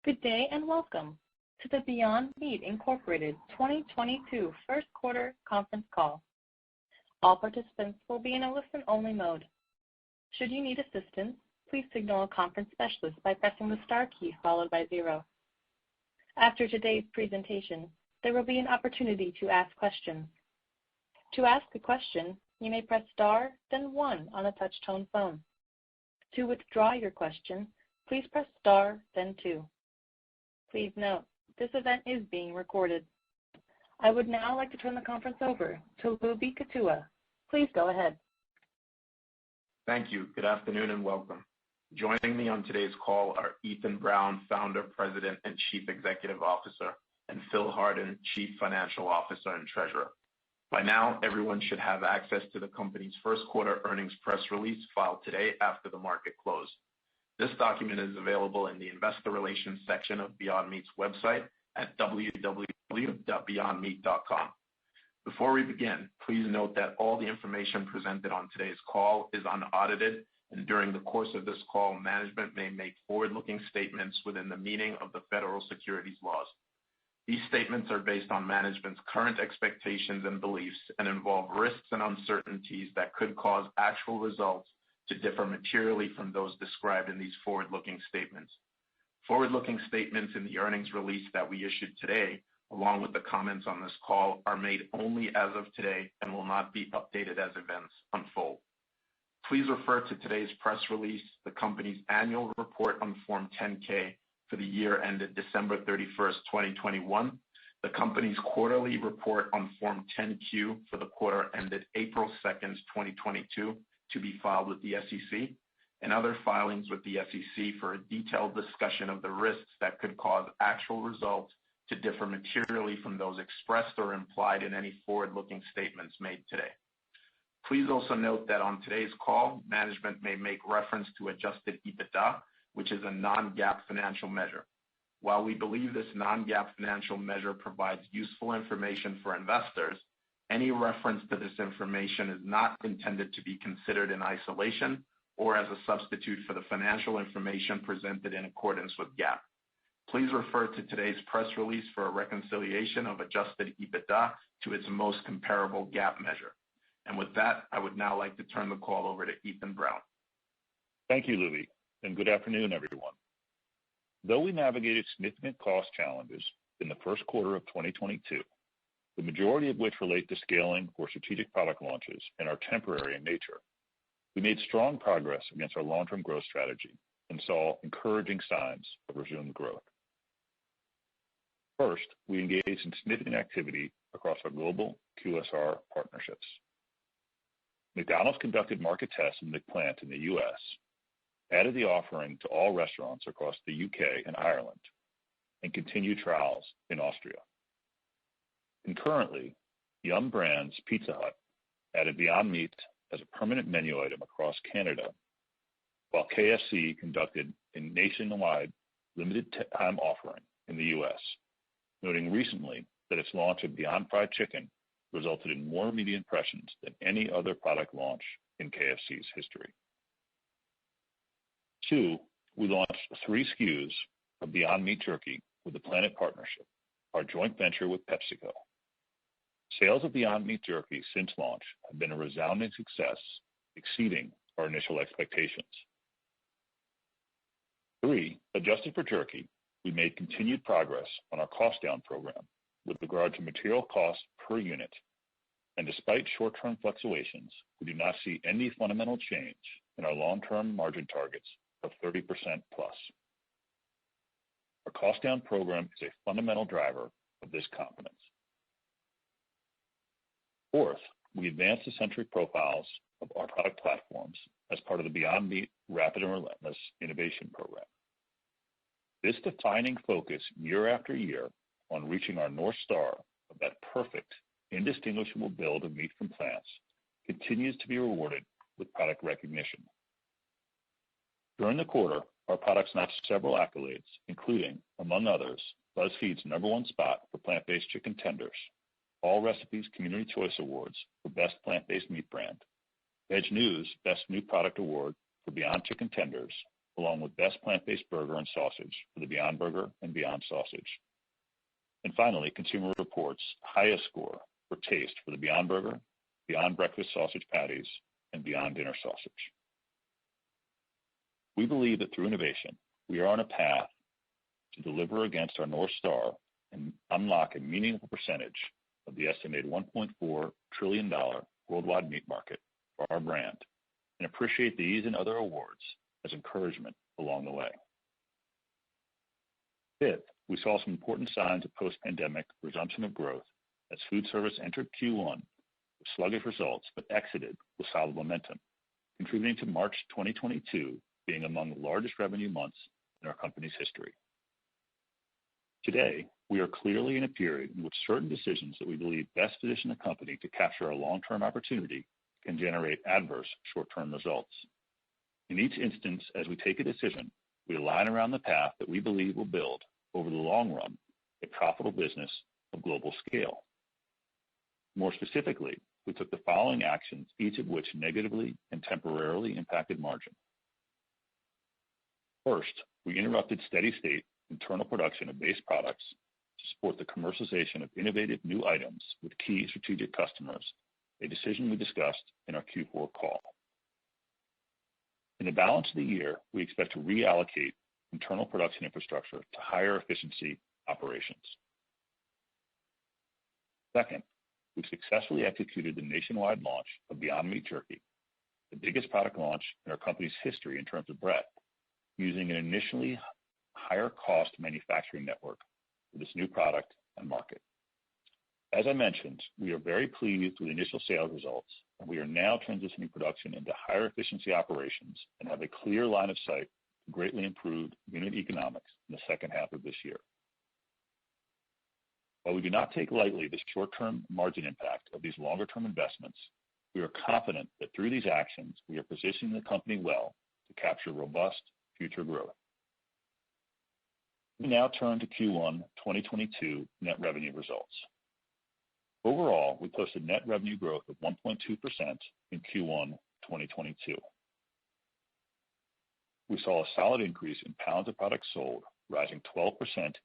Good day and welcome to the Beyond Meat Incorporated 2022 first quarter conference call. All participants will be in a listen-only mode. Should you need assistance, please signal a conference specialist by pressing the star key followed by 0. After today's presentation, there will be an opportunity to ask questions. To ask a question, you may press star, then 1 on a touch-tone phone. To withdraw your question, please press star, then 2. Please note, this event is being recorded. I would now like to turn the conference over to Lubi Kutua. Please go ahead. Thank you. Good afternoon and welcome. Joining me on today's call are Ethan Brown, Founder, President, and Chief Executive Officer, and Phil Hardin, Chief Financial Officer and Treasurer. By now, everyone should have access to the company's first quarter earnings press release filed today after the market closed. This document is available in the Investor Relations section of Beyond Meat's website at www.beyondmeat.com. Before we begin, please note that all the information presented on today's call is unaudited, and during the course of this call, management may make forward-looking statements within the meaning of the federal securities laws. These statements are based on management's current expectations and beliefs and involve risks and uncertainties that could cause actual results to differ materially from those described in these forward-looking statements. Forward-looking statements in the earnings release that we issued today, along with the comments on this call, are made only as of today and will not be updated as events unfold. Please refer to today's press release, the company's annual report on Form 10-K for the year ended December 31st, 2021, the company's quarterly report on Form 10-Q for the quarter ended April 2nd, 2022, to be filed with the SEC, and other filings with the SEC for a detailed discussion of the risks that could cause actual results to differ materially from those expressed or implied in any forward-looking statements made today. Please also note that on today's call, management may make reference to adjusted EBITDA, which is a non-GAAP financial measure. While we believe this non-GAAP financial measure provides useful information for investors, any reference to this information is not intended to be considered in isolation or as a substitute for the financial information presented in accordance with GAAP. Please refer to today's press release for a reconciliation of adjusted EBITDA to its most comparable GAAP measure. And with that, I would now like to turn the call over to Ethan Brown. Thank you, Lubi, and good afternoon, everyone. Though we navigated significant cost challenges in the first quarter of 2022, the majority of which relate to scaling for strategic product launches and are temporary in nature, we made strong progress against our long-term growth strategy and saw encouraging signs of resumed growth. First, we engaged in significant activity across our global Qsr partnerships. McDonald's conducted market tests in McPlant in the U.S., added the offering to all restaurants across the UK and Ireland, and continued trials in Austria. Concurrently, Yum! Brands Pizza Hut added Beyond Meat as a permanent menu item across Canada, while KFC conducted a nationwide limited-time offering in the U.S., noting recently that its launch of Beyond Fried Chicken resulted in more media impressions than any other product launch in KFC's history. 2, we launched 3 SKUs of Beyond Meat Jerky with the Planet Partnership, our joint venture with PepsiCo. Sales of Beyond Meat Jerky since launch have been a resounding success, exceeding our initial expectations. 3, adjusted for jerky, we made continued progress on our cost down program with regard to material costs per unit, and despite short-term fluctuations, we do not see any fundamental change in our long-term margin targets of 30% plus. Our cost down program is a fundamental driver of this confidence. Fourth, we advanced the centric profiles of our product platforms as part of the Beyond Meat Rapid and Relentless Innovation Program. This defining focus year after year on reaching our North Star of that perfect, indistinguishable build of meat from plants continues to be rewarded with product recognition. During the quarter, our products notched several accolades, including, among others, BuzzFeed's #1 spot for plant-based chicken tenders, All Recipes Community Choice Awards for Best Plant-Based Meat Brand, Veg News Best New Product Award for Beyond Chicken Tenders, along with Best Plant-Based Burger and Sausage for the Beyond Burger and Beyond Sausage. And finally, Consumer Reports' highest score for taste for the Beyond Burger, Beyond Breakfast Sausage Patties, and Beyond Dinner Sausage. We believe that through innovation, we are on a path to deliver against our North Star and unlock a meaningful percentage of the estimated $1.4 trillion worldwide meat market for our brand, and appreciate these and other awards as encouragement along the way. Fifth, we saw some important signs of post-pandemic resumption of growth as food service entered Q1 with sluggish results but exited with solid momentum, contributing to March 2022 being among the largest revenue months in our company's history. Today, we are clearly in a period in which certain decisions that we believe best position the company to capture a long-term opportunity can generate adverse short-term results. In each instance, as we take a decision, we align around the path that we believe will build, over the long run, a profitable business of global scale. More specifically, we took the following actions, each of which negatively and temporarily impacted margin. First, we interrupted steady-state internal production of base products to support the commercialization of innovative new items with key strategic customers, a decision we discussed in our Q4 call. In the balance of the year, we expect to reallocate internal production infrastructure to higher efficiency operations. Second, we've successfully executed the nationwide launch of Beyond Meat Jerky, the biggest product launch in our company's history in terms of breadth, using an initially higher cost manufacturing network for this new product and market. As I mentioned, we are very pleased with the initial sales results, and we are now transitioning production into higher efficiency operations and have a clear line of sight to greatly improved unit economics in the second half of this year. While we do not take lightly the short-term margin impact of these longer-term investments, we are confident that through these actions, we are positioning the company well to capture robust future growth. We now turn to Q1 2022 net revenue results. Overall, we posted net revenue growth of 1.2% in Q1 2022. We saw a solid increase in pounds of products sold, rising 12%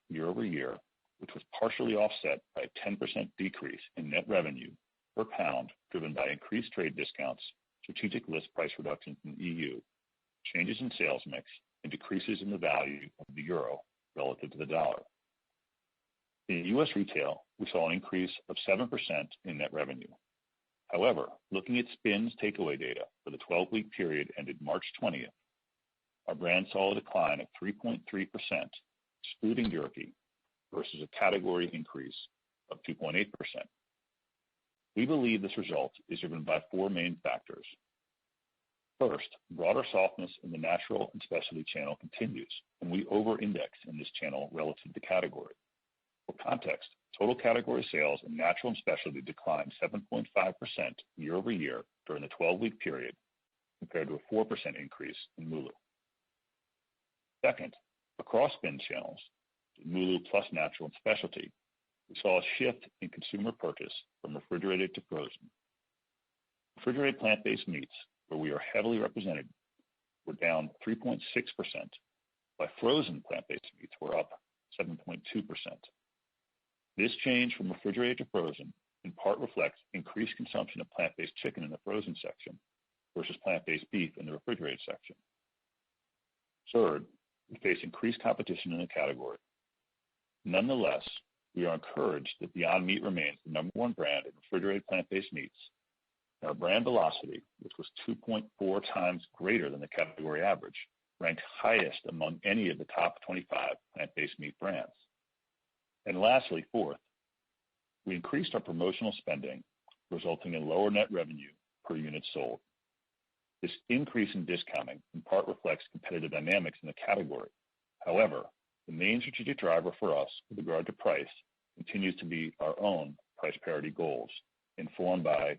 year over year, which was partially offset by a 10% decrease in net revenue per pound, driven by increased trade discounts, strategic list price reductions in the EU, changes in sales mix, and decreases in the value of the euro relative to the dollar. In U.S. retail, we saw an increase of 7% in net revenue. However, looking at SPINS takeaway data for the 12-week period ended March 20th, our brand saw a decline of 3.3%, excluding jerky, versus a category increase of 2.8%. We believe this result is driven by four main factors. First, broader softness in the natural and specialty channel continues, and we over-index in this channel relative to the category. For context, total category sales in natural and specialty declined 7.5% year over year during the 12-week period, compared to a 4% increase in MULO. Second, across SPIN channels, MULO plus natural and specialty, we saw a shift in consumer purchase from refrigerated to frozen. Refrigerated plant-based meats, where we are heavily represented, were down 3.6%, while frozen plant-based meats were up 7.2%. This change from refrigerated to frozen in part reflects increased consumption of plant-based chicken in the frozen section versus plant-based beef in the refrigerated section. Third, we face increased competition in the category. Nonetheless, we are encouraged that Beyond Meat remains the number one brand in refrigerated plant-based meats, and our brand velocity, which was 2.4 times greater than the category average, ranked highest among any of the top 25 plant-based meat brands. And lastly, fourth, we increased our promotional spending, resulting in lower net revenue per unit sold. This increase in discounting in part reflects competitive dynamics in the category. However, the main strategic driver for us with regard to price continues to be our own price parity goals, informed by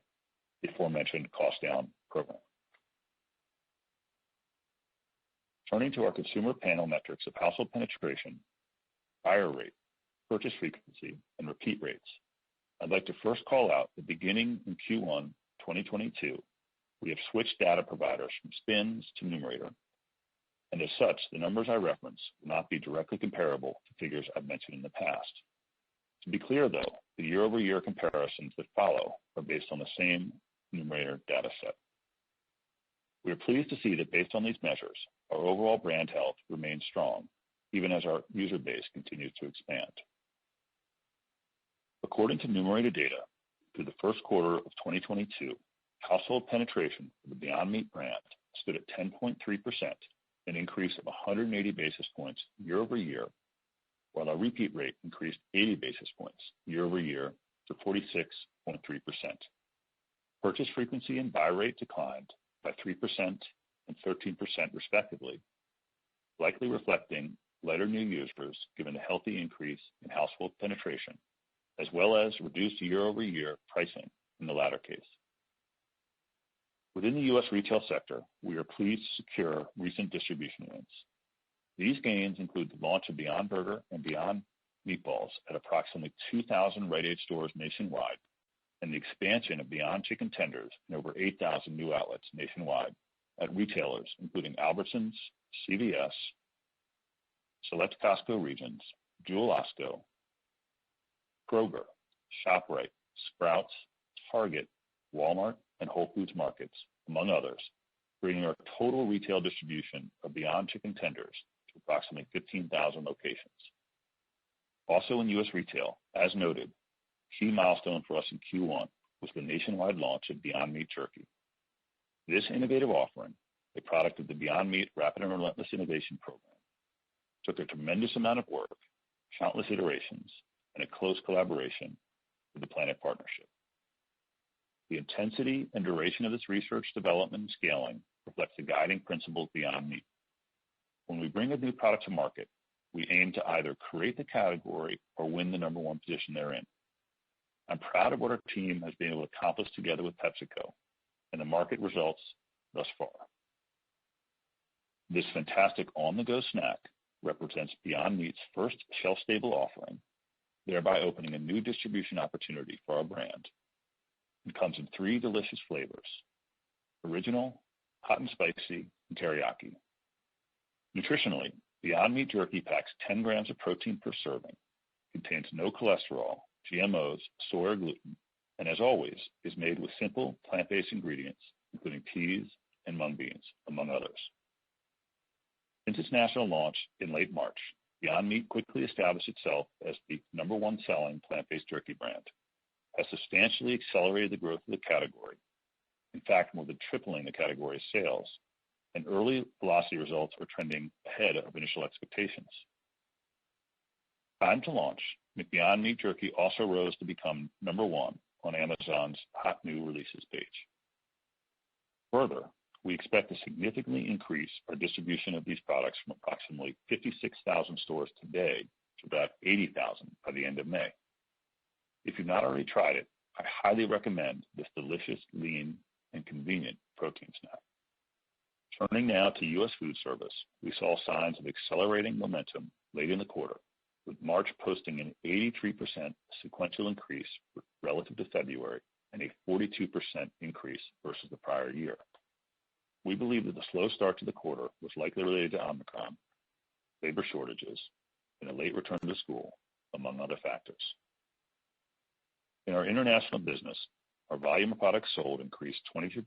the aforementioned cost down program. Turning to our consumer panel metrics of household penetration, buyer rate, purchase frequency, and repeat rates, I'd like to first call out that beginning in Q1 2022, we have switched data providers from SPINS to Numerator. and as such, the numbers I reference will not be directly comparable to figures I've mentioned in the past. To be clear, though, the year-over-year comparisons that follow are based on the same numerator data set. We are pleased to see that based on these measures, our overall brand health remains strong, even as our user base continues to expand. According to numerator data, through the first quarter of 2022, household penetration for the Beyond Meat brand stood at 10.3%, an increase of 180 basis points year over year, while our repeat rate increased 80 basis points year over year to 46.3%. Purchase frequency and buy rate declined by 3% and 13% respectively, likely reflecting lighter new users given the healthy increase in household penetration, as well as reduced year-over-year pricing in the latter case. Within the U.S. retail sector, we are pleased to secure recent distribution wins. These gains include the launch of Beyond Burger and Beyond Meatballs at approximately 2,000 Rite Aid stores nationwide, and the expansion of Beyond Chicken Tenders in over 8,000 new outlets nationwide at retailers including Albertsons, CVS, select Costco regions, Jewel Osco, Kroger, ShopRite, Sprouts, Target, Walmart, and Whole Foods Markets, among others, bringing our total retail distribution of Beyond Chicken Tenders to approximately 15,000 locations. Also in U.S. retail, as noted, key milestone for us in Q1 was the nationwide launch of Beyond Meat Jerky. This innovative offering, a product of the Beyond Meat Rapid and Relentless Innovation Program, took a tremendous amount of work, countless iterations, and a close collaboration with the Planet Partnership. The intensity and duration of this research, development, and scaling reflects the guiding principles Beyond Meat. When we bring a new product to market, we aim to either create the category or win the number one position therein. I'm proud of what our team has been able to accomplish together with PepsiCo and the market results thus far. This fantastic on-the-go snack represents Beyond Meat's first shelf-stable offering, thereby opening a new distribution opportunity for our brand. It comes in 3 delicious flavors: original, hot and spicy, and teriyaki. Nutritionally, Beyond Meat Jerky packs 10 grams of protein per serving, contains no cholesterol, GMOs, soy, or gluten, and as always, is made with simple plant-based ingredients, including peas and mung beans, among others. Since its national launch in late March, Beyond Meat quickly established itself as the number one selling plant-based jerky brand, has substantially accelerated the growth of the category, in fact, more than tripling the category's sales, and early velocity results are trending ahead of initial expectations. Time to launch, Beyond Meat Jerky also rose to become number one on Amazon's Hot New Releases page. Further, we expect to significantly increase our distribution of these products from approximately 56,000 stores today to about 80,000 by the end of May. If you've not already tried it, I highly recommend this delicious, lean, and convenient protein snack. Turning now to U.S. food service, we saw signs of accelerating momentum late in the quarter, with March posting an 83% sequential increase relative to February and a 42% increase versus the prior year. We believe that the slow start to the quarter was likely related to Omicron, labor shortages, and a late return to school, among other factors. In our international business, our volume of products sold increased 22%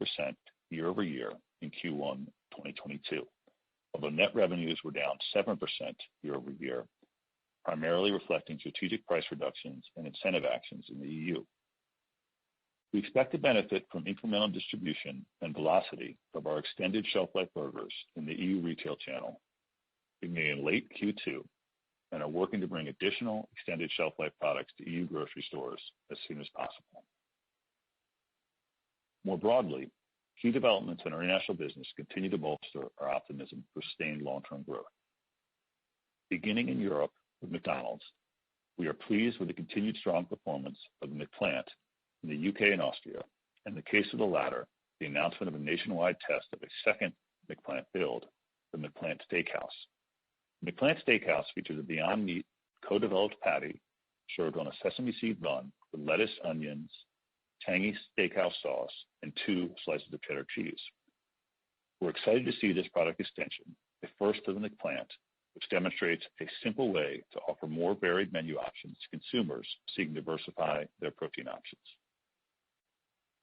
year over year in Q1 2022, although net revenues were down 7% year over year, primarily reflecting strategic price reductions and incentive actions in the EU. We expect to benefit from incremental distribution and velocity of our extended shelf life burgers in the EU retail channel, beginning in late Q2, and are working to bring additional extended shelf life products to EU grocery stores as soon as possible. More broadly, key developments in our international business continue to bolster our optimism for sustained long-term growth. Beginning in Europe with McDonald's, we are pleased with the continued strong performance of the McPlant in the UK and Austria, and in the case of the latter, the announcement of a nationwide test of a second McPlant build, the McPlant Steakhouse. The McPlant Steakhouse features a Beyond Meat co-developed patty served on a sesame seed bun with lettuce, onions, tangy steakhouse sauce, and 2 slices of cheddar cheese. We're excited to see this product extension, a first in the plant, which demonstrates a simple way to offer more varied menu options to consumers seeking to diversify their protein options.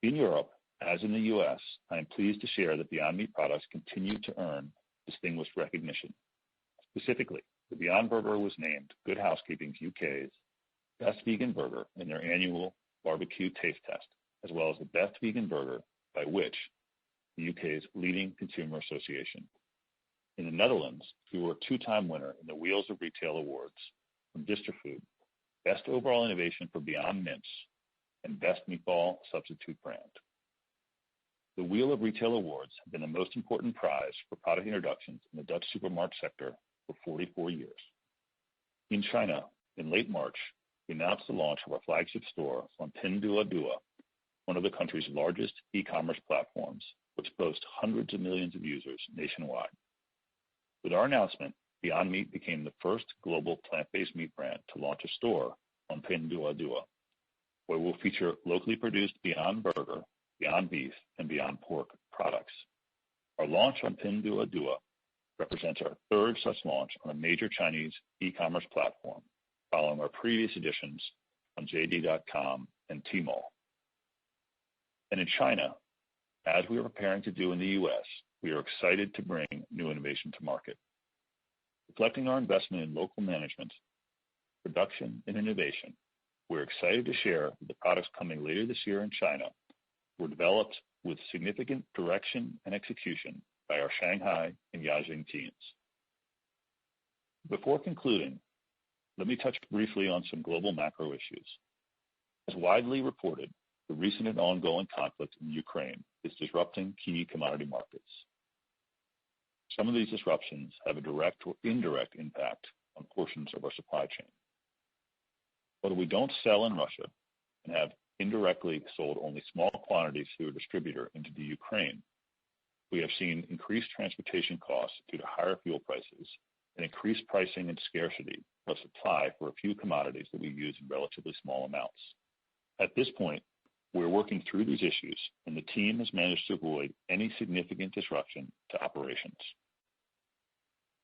In Europe, as in the U.S., I am pleased to share that Beyond Meat products continue to earn distinguished recognition. Specifically, the Beyond Burger was named Good Housekeeping's UK's Best Vegan Burger in their annual barbecue taste test, as well as the Best Vegan Burger by Which, the UK's leading consumer association. In the Netherlands, we were a two-time winner in the Wheels of Retail Awards from Disterfood, Best Overall Innovation for Beyond Mince, and Best Meatball Substitute Brand. The Wheel of Retail Awards have been the most important prize for product introductions in the Dutch supermarket sector for 44 years. In China, in late March, we announced the launch of our flagship store on Pinduoduo, one of the country's largest e-commerce platforms, which boasts hundreds of millions of users nationwide. With our announcement, Beyond Meat became the first global plant-based meat brand to launch a store on Pinduoduo, where we'll feature locally produced Beyond Burger, Beyond Beef, and Beyond Pork products. Our launch on Pinduoduo represents our third such launch on a major Chinese e-commerce platform, following our previous editions on JD.com and Tmall. And in China, as we are preparing to do in the U.S., we are excited to bring new innovation to market. Reflecting our investment in local management, production, and innovation, we're excited to share that the products coming later this year in China were developed with significant direction and execution by our Shanghai and Yajing teams. Before concluding, let me touch briefly on some global macro issues. As widely reported, the recent and ongoing conflict in Ukraine is disrupting key commodity markets. Some of these disruptions have a direct or indirect impact on portions of our supply chain. Although we don't sell in Russia and have indirectly sold only small quantities through a distributor into the Ukraine, we have seen increased transportation costs due to higher fuel prices and increased pricing and scarcity of supply for a few commodities that we use in relatively small amounts. At this point, we're working through these issues, and the team has managed to avoid any significant disruption to operations.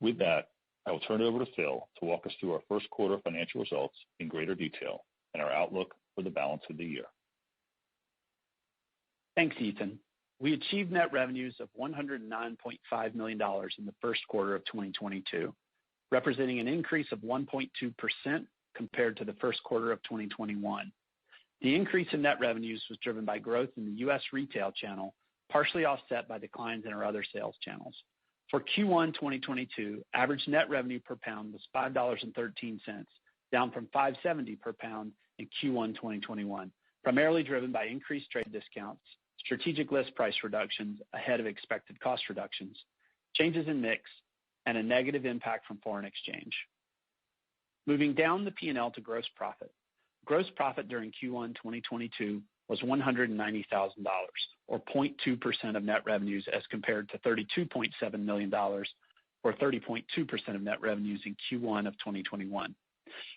With that, I will turn it over to Phil to walk us through our first quarter financial results in greater detail and our outlook for the balance of the year. Thanks, Ethan. We achieved net revenues of $109.5 million in the first quarter of 2022, representing an increase of 1.2% compared to the first quarter of 2021. The increase in net revenues was driven by growth in the U.S. retail channel, partially offset by declines in our other sales channels. For Q1 2022, average net revenue per pound was $5.13, down from $5.70 per pound in Q1 2021, primarily driven by increased trade discounts, strategic list price reductions ahead of expected cost reductions, changes in mix, and a negative impact from foreign exchange. Moving down the P&L to gross profit. Gross profit during Q1 2022 was $190,000, or 0.2% of net revenues, as compared to $32.7 million, or 30.2% of net revenues in Q1 of 2021.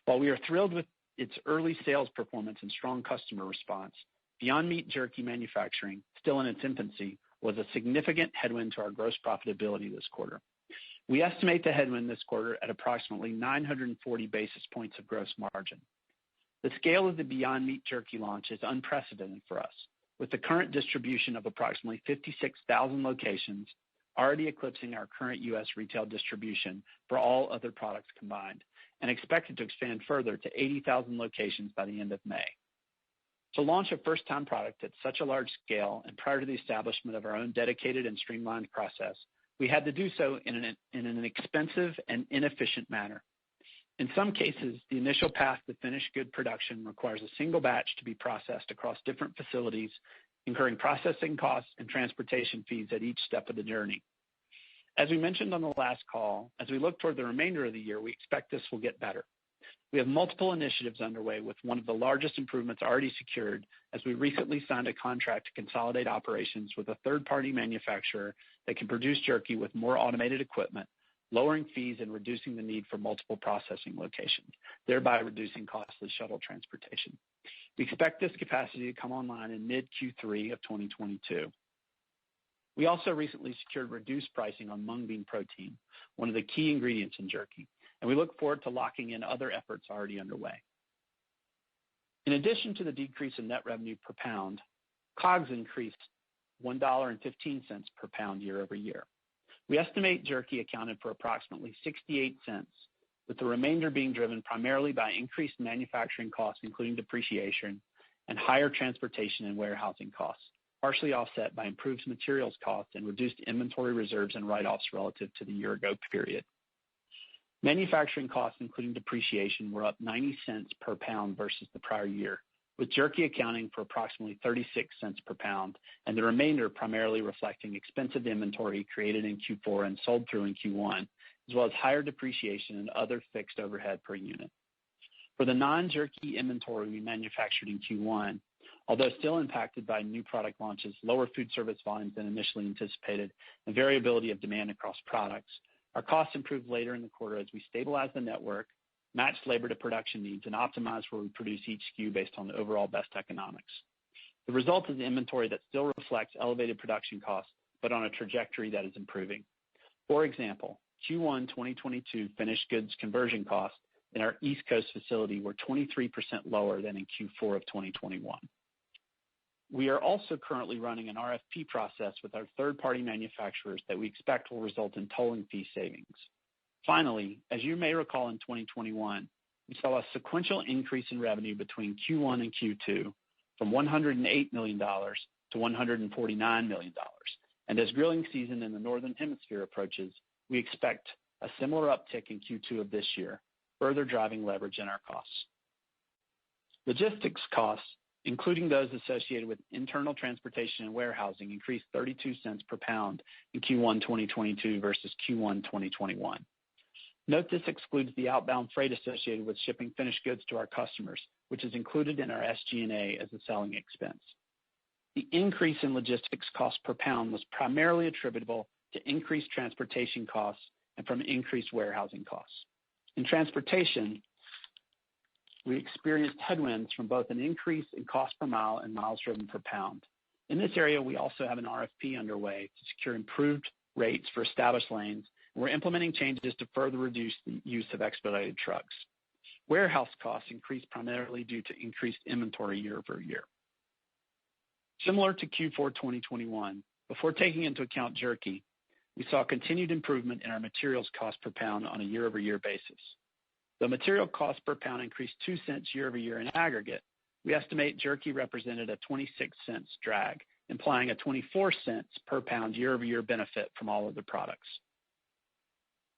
While we are thrilled with its early sales performance and strong customer response, Beyond Meat Jerky manufacturing, still in its infancy, was a significant headwind to our gross profitability this quarter. We estimate the headwind this quarter at approximately 940 basis points of gross margin. The scale of the Beyond Meat Jerky launch is unprecedented for us, with the current distribution of approximately 56,000 locations already eclipsing our current U.S. retail distribution for all other products combined, and expected to expand further to 80,000 locations by the end of May. To launch a first-time product at such a large scale and prior to the establishment of our own dedicated and streamlined process, we had to do so in an expensive and inefficient manner. In some cases, the initial path to finished good production requires a single batch to be processed across different facilities, incurring processing costs and transportation fees at each step of the journey. As we mentioned on the last call, as we look toward the remainder of the year, we expect this will get better. We have multiple initiatives underway, with one of the largest improvements already secured, as we recently signed a contract to consolidate operations with a third-party manufacturer that can produce jerky with more automated equipment, lowering fees and reducing the need for multiple processing locations, thereby reducing costly shuttle transportation. We expect this capacity to come online in mid-Q3 of 2022. We also recently secured reduced pricing on mung bean protein, one of the key ingredients in jerky, and we look forward to locking in other efforts already underway. In addition to the decrease in net revenue per pound, COGS increased $1.15 per pound year over year. We estimate jerky accounted for approximately 68 cents, with the remainder being driven primarily by increased manufacturing costs, including depreciation, and higher transportation and warehousing costs, partially offset by improved materials costs and reduced inventory reserves and write-offs relative to the year-ago period. Manufacturing costs, including depreciation, were up 90 cents per pound versus the prior year, with jerky accounting for approximately 36 cents per pound, and the remainder primarily reflecting expensive inventory created in Q4 and sold through in Q1, as well as higher depreciation and other fixed overhead per unit. For the non-jerky inventory we manufactured in Q1, although still impacted by new product launches, lower food service volumes than initially anticipated, and variability of demand across products, our costs improved later in the quarter as we stabilized the network, matched labor to production needs, and optimized where we produce each SKU based on the overall best economics. The result is inventory that still reflects elevated production costs, but on a trajectory that is improving. For example, Q1 2022 finished goods conversion costs in our East Coast facility were 23% lower than in Q4 of 2021. We are also currently running an RFP process with our third-party manufacturers that we expect will result in tolling fee savings. Finally, as you may recall in 2021, we saw a sequential increase in revenue between Q1 and Q2 from $108 million to $149 million. And as grilling season in the Northern Hemisphere approaches, we expect a similar uptick in Q2 of this year, further driving leverage in our costs. Logistics costs, including those associated with internal transportation and warehousing, increased 32 cents per pound in Q1 2022 versus Q1 2021. Note this excludes the outbound freight associated with shipping finished goods to our customers, which is included in our SG&A as a selling expense. The increase in logistics cost per pound was primarily attributable to increased transportation costs and from increased warehousing costs. In transportation, we experienced headwinds from both an increase in cost per mile and miles driven per pound. In this area, we also have an RFP underway to secure improved rates for established lanes, and we're implementing changes to further reduce the use of expedited trucks. Warehouse costs increased primarily due to increased inventory year over year. Similar to Q4 2021, before taking into account jerky, we saw continued improvement in our materials cost per pound on a year-over-year basis. The material cost per pound increased 2 cents year over year in aggregate. We estimate jerky represented a 26 cents drag, implying a 24 cents per pound year over year benefit from all other products.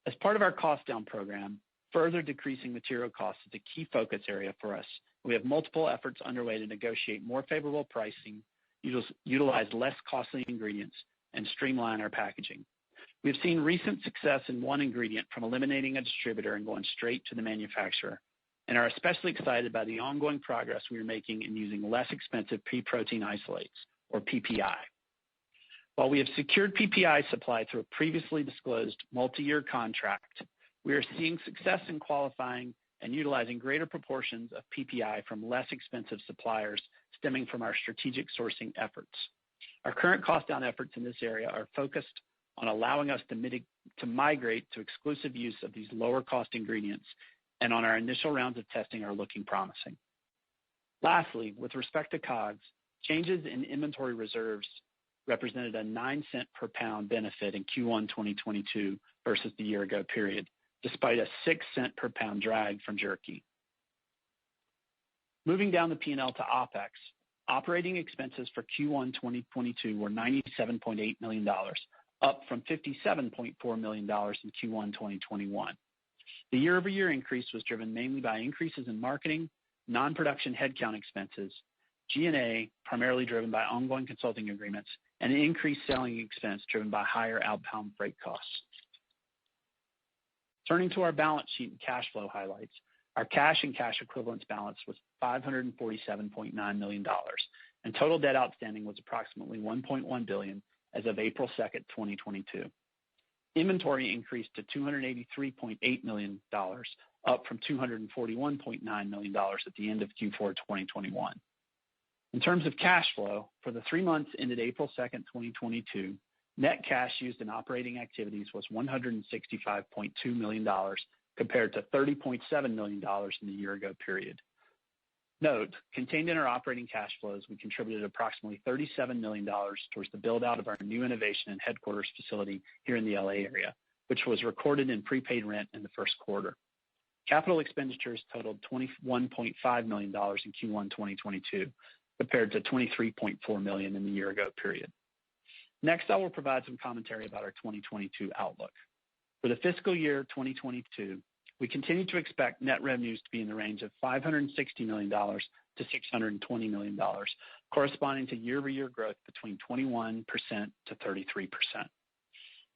As part of our cost down program, further decreasing material costs is a key focus area for us. We have multiple efforts underway to negotiate more favorable pricing, utilize less costly ingredients, and streamline our packaging. We've seen recent success in one ingredient from eliminating a distributor and going straight to the manufacturer, and are especially excited by the ongoing progress we are making in using less expensive pea protein isolates, or PPI. While we have secured PPI supply through a previously disclosed multi-year contract, we are seeing success in qualifying and utilizing greater proportions of PPI from less expensive suppliers stemming from our strategic sourcing efforts. Our current cost down efforts in this area are focused on allowing us to migrate to exclusive use of these lower cost ingredients, and on our initial rounds of testing are looking promising. Lastly, with respect to COGS, changes in inventory reserves represented a 9 cent per pound benefit in Q1 2022 versus the year ago period, despite a 6 cent per pound drag from jerky. Moving down the P&L to OPEX, operating expenses for Q1 2022 were $97.8 million, up from $57.4 million in Q1 2021. The year-over-year increase was driven mainly by increases in marketing, non-production headcount expenses, G&A, primarily driven by ongoing consulting agreements, and an increased selling expense driven by higher outbound freight costs. Turning to our balance sheet and cash flow highlights, our cash and cash equivalents balance was $547.9 million, and total debt outstanding was approximately $1.1 billion as of April 2nd, 2022. Inventory increased to $283.8 million, up from $241.9 million at the end of Q4 2021. In terms of cash flow, for the 3 months ended April 2nd, 2022, Net cash used in operating activities was $165.2 million compared to $30.7 million in the year-ago period. Note, contained in our operating cash flows, we contributed approximately $37 million towards the build-out of our new innovation and headquarters facility here in the LA area, which was recorded in prepaid rent in the first quarter. Capital expenditures totaled $21.5 million in Q1 2022, compared to $23.4 million in the year-ago period. Next, I will provide some commentary about our 2022 outlook. For the fiscal year 2022, we continue to expect net revenues to be in the range of $560 million to $620 million, corresponding to year-over-year growth between 21% to 33%.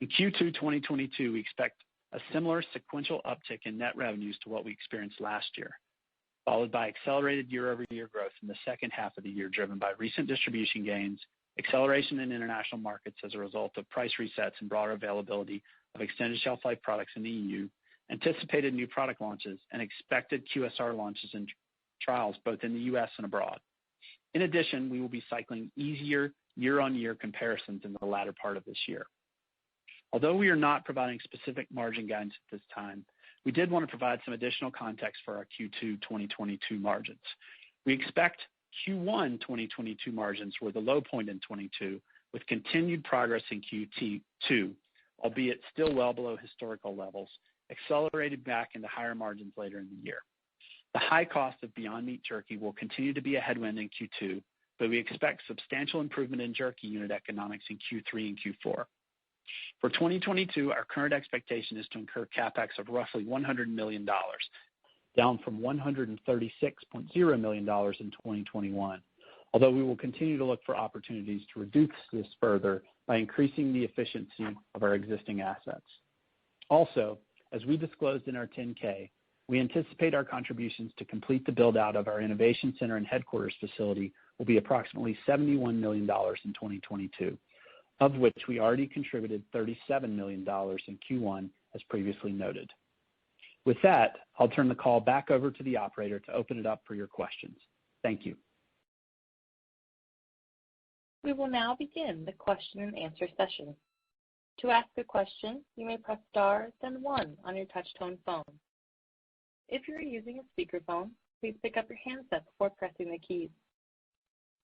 In Q2 2022, we expect a similar sequential uptick in net revenues to what we experienced last year, followed by accelerated year-over-year growth in the second half of the year, driven by recent distribution gains, acceleration in international markets as a result of price resets and broader availability of extended shelf life products in the EU, anticipated new product launches, and expected QSR launches and trials both in the U.S. and abroad. In addition, we will be cycling easier year-on-year comparisons in the latter part of this year. Although we are not providing specific margin guidance at this time, we did want to provide some additional context for our Q2 2022 margins. We expect Q1 2022 margins were the low point in 22, with continued progress in Q2, albeit still well below historical levels, accelerated back into higher margins later in the year. The high cost of Beyond Meat jerky will continue to be a headwind in Q2, but we expect substantial improvement in jerky unit economics in Q3 and Q4. For 2022, our current expectation is to incur CapEx of roughly $100 million, down from $136.0 million in 2021, although we will continue to look for opportunities to reduce this further by increasing the efficiency of our existing assets. Also, as we disclosed in our 10-K, we anticipate our contributions to complete the build-out of our innovation center and headquarters facility will be approximately $71 million in 2022, of which we already contributed $37 million in Q1, as previously noted. With that, I'll turn the call back over to the operator to open it up for your questions. Thank you. We will now begin the question and answer session. To ask a question, you may press star, then one on your touch-tone phone. If you are using a speakerphone, please pick up your handset before pressing the keys.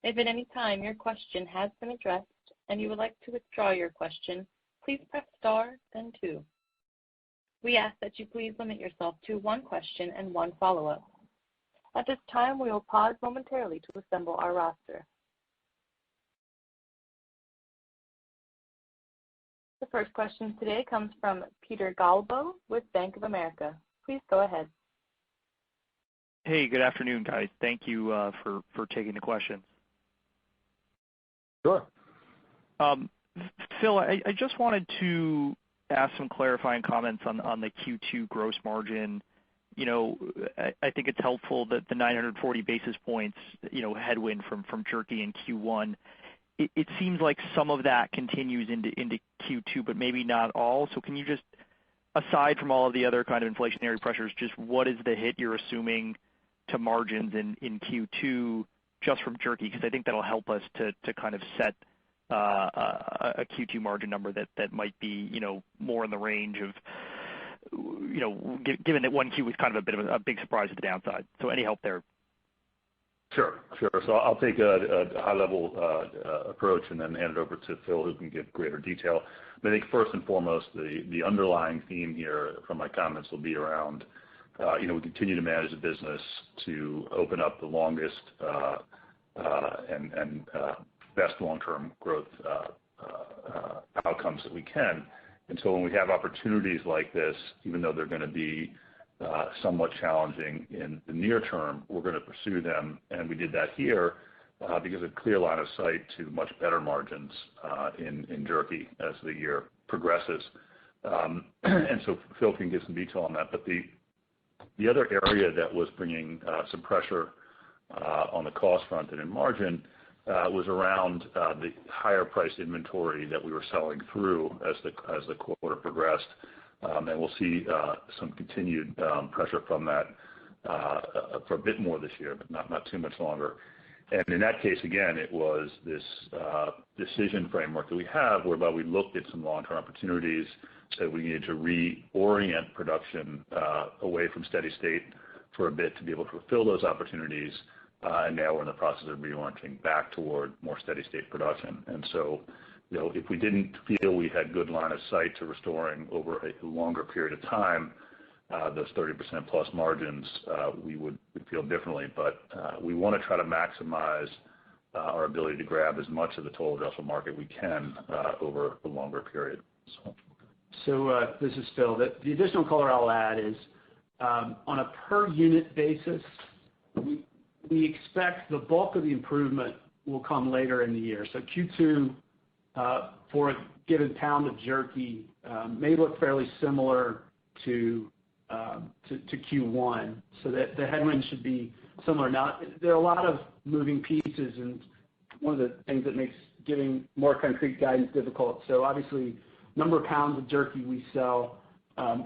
If at any time your question has been addressed and you would like to withdraw your question, please press star, then two. We ask that you please limit yourself to one question and one follow-up. At this time, we will pause momentarily to assemble our roster. The first question today comes from Peter Galbo with Bank of America. Please go ahead. Hey, good afternoon, guys. Thank you for taking the questions. Sure. Phil, I just wanted to ask some clarifying comments on the Q2 gross margin. You know, I think it's helpful that the 940 basis points, headwind from jerky in Q1. It seems like some of that continues into Q2, but maybe not all. So can you just, aside from all of the other kind of inflationary pressures, just what is the hit you're assuming to margins in Q2 just from jerky? Because I think that'll help us to kind of set a Q2 margin number that might be, more in the range of, given that 1Q was kind of a bit of a big surprise to the downside. So any help there? Sure. So I'll take a high-level approach and then hand it over to Phil, who can give greater detail. But I think first and foremost, the underlying theme here from my comments will be around, we continue to manage the business to open up the longest and best long-term growth outcomes that we can. And so when we have opportunities like this, even though they're going to be somewhat challenging in the near term, we're going to pursue them. And we did that here because of clear line of sight to much better margins in jerky as the year progresses. And so Phil can give some detail on that. But the other area that was bringing some pressure on the cost front and in margin was around the higher priced inventory that we were selling through as the quarter progressed. And we'll see some continued pressure from that for a bit more this year, but not too much longer. And in that case, again, it was this decision framework that we have whereby we looked at some long-term opportunities that we needed to reorient production away from steady state for a bit to be able to fulfill those opportunities. And now we're in the process of reorienting back toward more steady state production. And so, if we didn't feel we had good line of sight to restoring over a longer period of time those 30% plus margins, we would feel differently. But we want to try to maximize our ability to grab as much of the total addressable market we can over a longer period. So this is Phil. The additional color I'll add is on a per unit basis, we expect the bulk of the improvement will come later in the year. So Q2 for a given pound of jerky may look fairly similar to Q1, so that the headwind should be similar. Now, there are a lot of moving pieces, and one of the things that makes giving more concrete guidance difficult. So obviously, number of pounds of jerky we sell.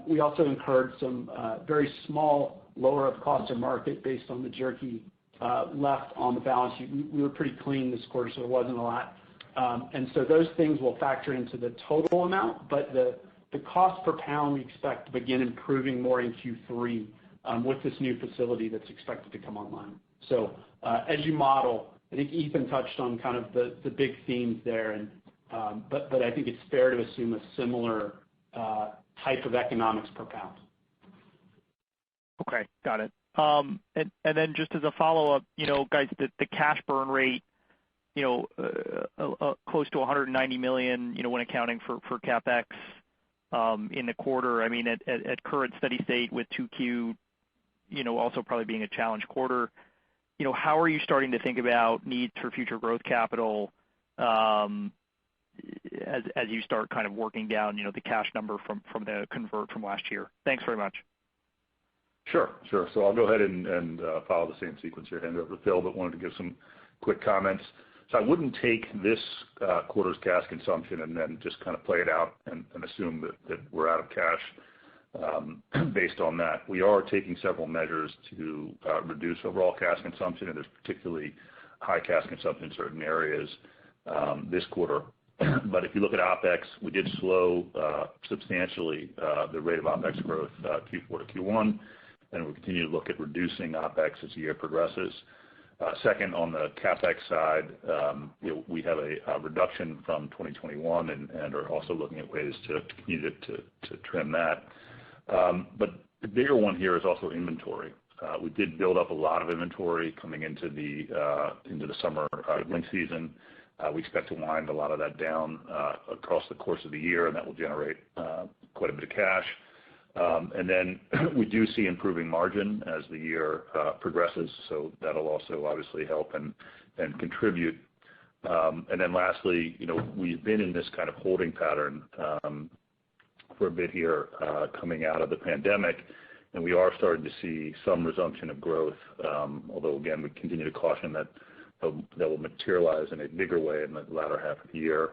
We also incurred some very small lower of cost of market based on the jerky left on the balance sheet. We were pretty clean this quarter, so there wasn't a lot. And so those things will factor into the total amount, but the cost per pound we expect to begin improving more in Q3 with this new facility that's expected to come online. So as you model, I think Ethan touched on kind of the big themes there, and but I think it's fair to assume a similar type of economics per pound. Okay, got it. And then just as a follow-up, guys, the cash burn rate, close to $190 million, when accounting for CapEx in the quarter. I mean, at current steady state with 2Q, also probably being a challenge quarter. How are you starting to think about needs for future growth capital as you start kind of working down, the cash number from the convert from last year? Thanks very much. Sure. So I'll go ahead and follow the same sequence here, hand it over to Phil, but wanted to give some quick comments. So I wouldn't take this quarter's cash consumption and then just kind of play it out and assume that we're out of cash based on that. We are taking several measures to reduce overall cash consumption, and there's particularly high cash consumption in certain areas this quarter. But if you look at OpEx, we did slow substantially the rate of OpEx growth Q4 to Q1, and we'll continue to look at reducing OpEx as the year progresses. Second, on the CapEx side, we have a reduction from 2021 and are also looking at ways to continue to trim that. But the bigger one here is also inventory. We did build up a lot of inventory coming into the summer grilling season. We expect to wind a lot of that down across the course of the year, and that will generate quite a bit of cash. And then we do see improving margin as the year progresses, so that'll also obviously help and contribute. And then lastly, we've been in this kind of holding pattern for a bit here coming out of the pandemic, and we are starting to see some resumption of growth, although again, we continue to caution that will materialize in a bigger way in the latter half of the year.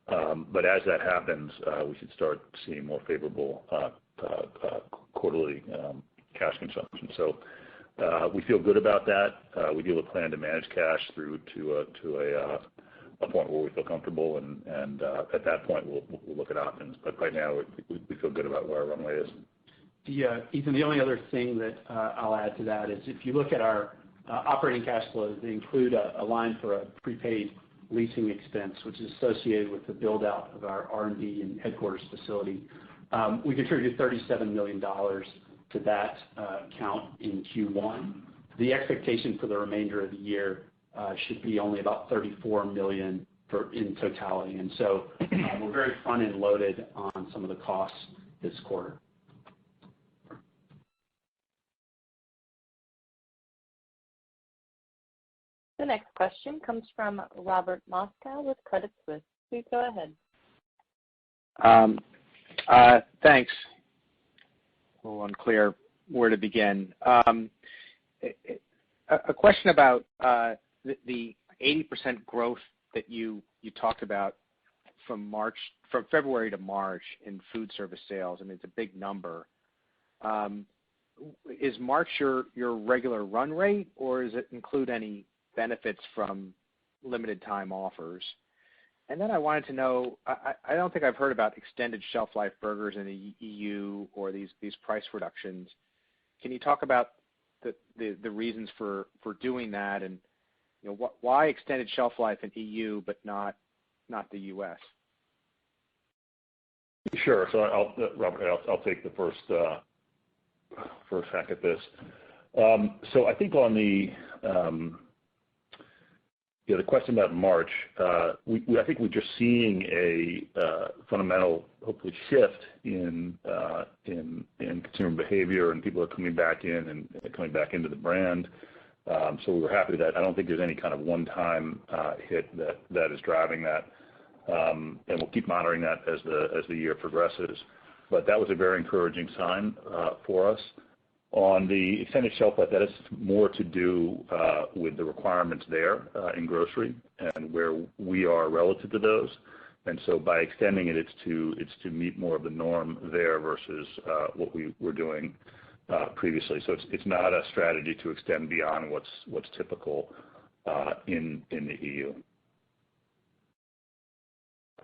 But as that happens, we should start seeing more favorable quarterly cash consumption. So we feel good about that. We do have a plan to manage cash through to a point where we feel comfortable, and at that point we'll look at options. But right now we feel good about where our runway is. Ethan, the only other thing that I'll add to that is if you look at our operating cash flows, they include a line for a prepaid leasing expense, which is associated with the build-out of our R&D and headquarters facility. We contributed $37 million to that account in Q1. The expectation for the remainder of the year should be only about $34 million in totality. And so we're very front-end loaded on some of the costs this quarter. The next question comes from Robert Moskow with Credit Suisse. Please go ahead. Thanks. A little unclear where to begin. A question about the 80% growth that you talked about from February to March in food service sales. I mean, it's a big number. Is March your regular run rate, or does it include any benefits from limited time offers. And then I wanted to know, I don't think I've heard about extended shelf life burgers in the EU or these price reductions. Can you talk about the reasons for doing that, and why extended shelf life in EU but not the U.S.? Sure. So Robert, I'll take the first hack at this. So I think on the the question about March, I think we're just seeing a fundamental, hopefully, shift in consumer behavior, and people are coming back in and coming back into the brand. So we were happy with that. I don't think there's any kind of one-time hit that is driving that, and we'll keep monitoring that as the year progresses. But that was a very encouraging sign for us. On the extended shelf life, that is more to do with the requirements there in grocery and where we are relative to those. And so by extending it, it's to meet more of the norm there versus what we were doing previously. So it's not a strategy to extend beyond what's typical in the EU.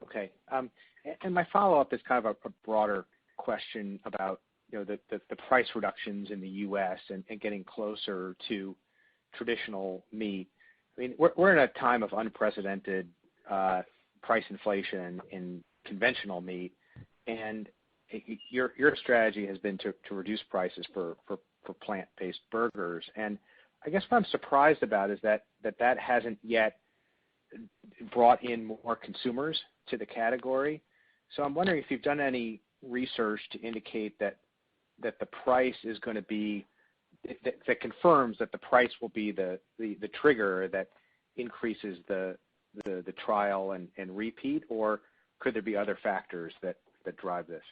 Okay. And my follow-up is kind of a broader question about the price reductions in the U.S. and getting closer to traditional meat. I mean, we're in a time of unprecedented price inflation in conventional meat, and your strategy has been to reduce prices for plant-based burgers. And I guess what I'm surprised about is that hasn't yet brought in more consumers to the category. So I'm wondering if you've done any research to indicate that the price is going to be that confirms that the price will be the trigger that increases the trial and repeat, or could there be other factors that drive this?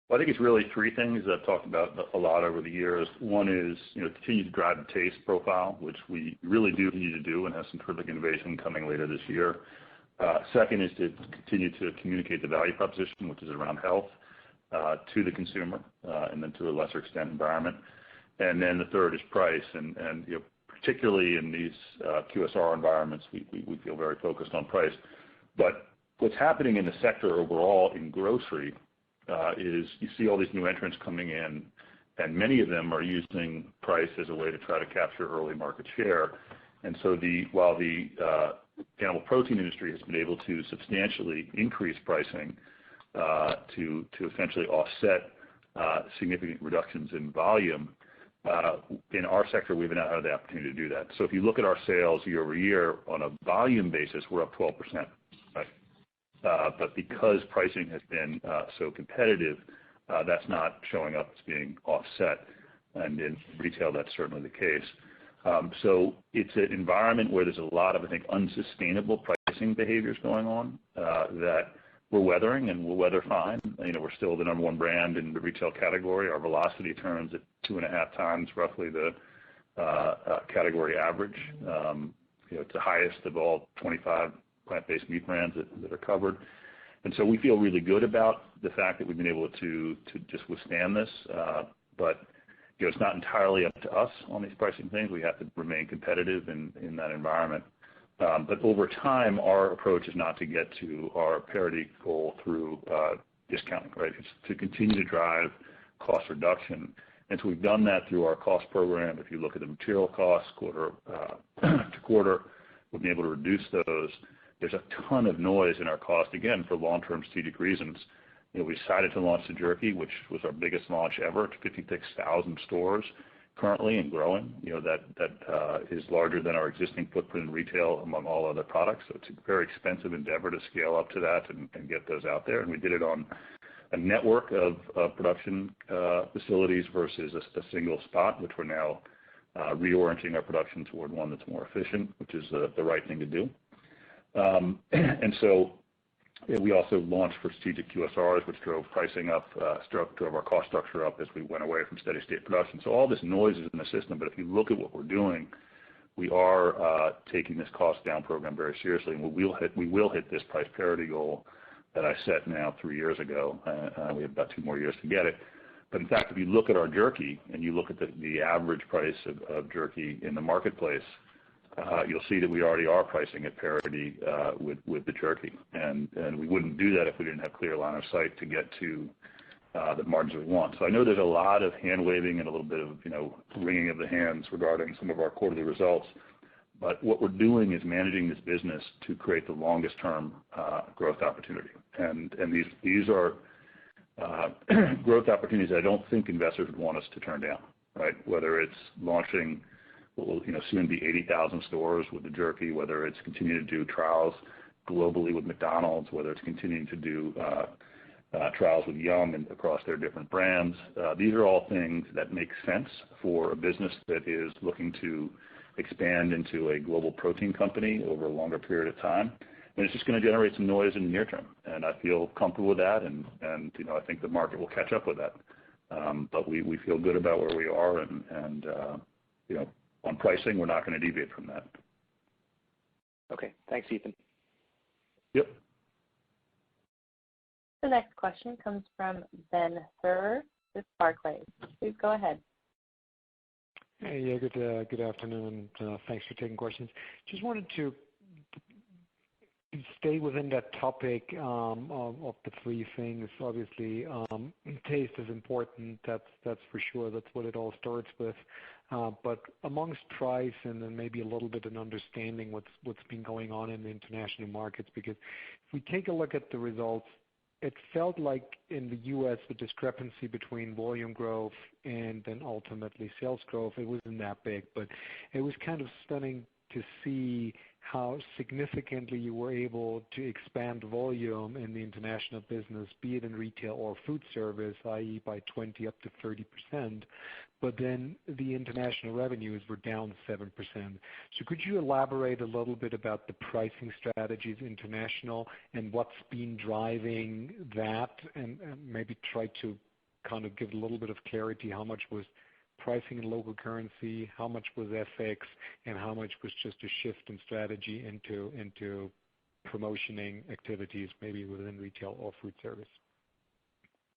Well, I think it's really three things that I've talked about a lot over the years. One is, continue to drive the taste profile, which we really do need to do and have some terrific innovation coming later this year. Second is to continue to communicate the value proposition, which is around health, to the consumer, and then to a lesser extent environment. And then the third is price, and particularly in these QSR environments, we feel very focused on price. But what's happening in the sector overall in grocery is you see all these new entrants coming in, and many of them are using price as a way to try to capture early market share. And so while the animal protein industry has been able to substantially increase pricing to essentially offset significant reductions in volume, in our sector, we've not had the opportunity to do that. So if you look at our sales year over year on a volume basis, we're up 12%. Right? But because pricing has been so competitive, that's not showing up as being offset. And in retail, that's certainly the case. So it's an environment where there's a lot of, I think, unsustainable pricing behaviors going on that we're weathering, and we'll weather fine. We're still the number one brand in the retail category. Our velocity turns at 2.5 times roughly the category average. It's the highest of all 25 plant-based meat brands that are covered. And so we feel really good about the fact that we've been able to just withstand this. But it's not entirely up to us on these pricing things. We have to remain competitive in that environment. But over time, our approach is not to get to our parity goal through discounting, right? It's to continue to drive cost reduction. And so we've done that through our cost program. If you look at the material costs quarter to quarter, we've been able to reduce those. There's a ton of noise in our cost, again, for long-term strategic reasons. We decided to launch the jerky, which was our biggest launch ever, to 56,000 stores currently and growing. That is larger than our existing footprint in retail among all other products. So it's a very expensive endeavor to scale up to that and get those out there. And we did it on a network of production facilities versus a single spot, which we're now reorienting our production toward one that's more efficient, which is the right thing to do. And so we also launched for strategic QSRs, which drove pricing up, drove our cost structure up as we went away from steady state production. So all this noise is in the system, but if you look at what we're doing, we are taking this cost down program very seriously, and we will hit this price parity goal that I set now 3 years ago. We have about 2 more years to get it. But in fact, if you look at our jerky and you look at the average price of jerky in the marketplace, you'll see that we already are pricing at parity with the jerky, and we wouldn't do that if we didn't have clear line of sight to get to the margins we want. So I know there's a lot of hand waving and a little bit of wringing of the hands regarding some of our quarterly results, but what we're doing is managing this business to create the longest term growth opportunity, and these are growth opportunities I don't think investors would want us to turn down, right? Whether it's launching what will soon be 80,000 stores with the jerky, whether it's continuing to do trials globally with McDonald's, whether it's continuing to do trials with Yum and across their different brands. These are all things that make sense for a business that is looking to expand into a global protein company over a longer period of time. And it's just going to generate some noise in the near term, and I feel comfortable with that, and I think the market will catch up with that. But we feel good about where we are, and on pricing, we're not going to deviate from that. Okay, thanks, Ethan. Yep. The next question comes from Ben Theurer with Barclays. Please go ahead. Hey, yeah, good afternoon, and thanks for taking questions. Just wanted to stay within that topic of the three things. Obviously, taste is important. That's for sure. That's what it all starts with. But amongst price and then maybe a little bit in understanding what's been going on in the international markets, because if we take a look at the results, it felt like in the U.S. the discrepancy between volume growth and then ultimately sales growth, it wasn't that big, but it was kind of stunning to see how significantly you were able to expand volume in the international business, be it in retail or food service, i.e. by 20 up to 30%, but then the international revenues were down 7%. So could you elaborate a little bit about the pricing strategies international and what's been driving that, and maybe try to kind of give a little bit of clarity how much was pricing in local currency, how much was FX, and how much was just a shift in strategy into promotioning activities maybe within retail or food service?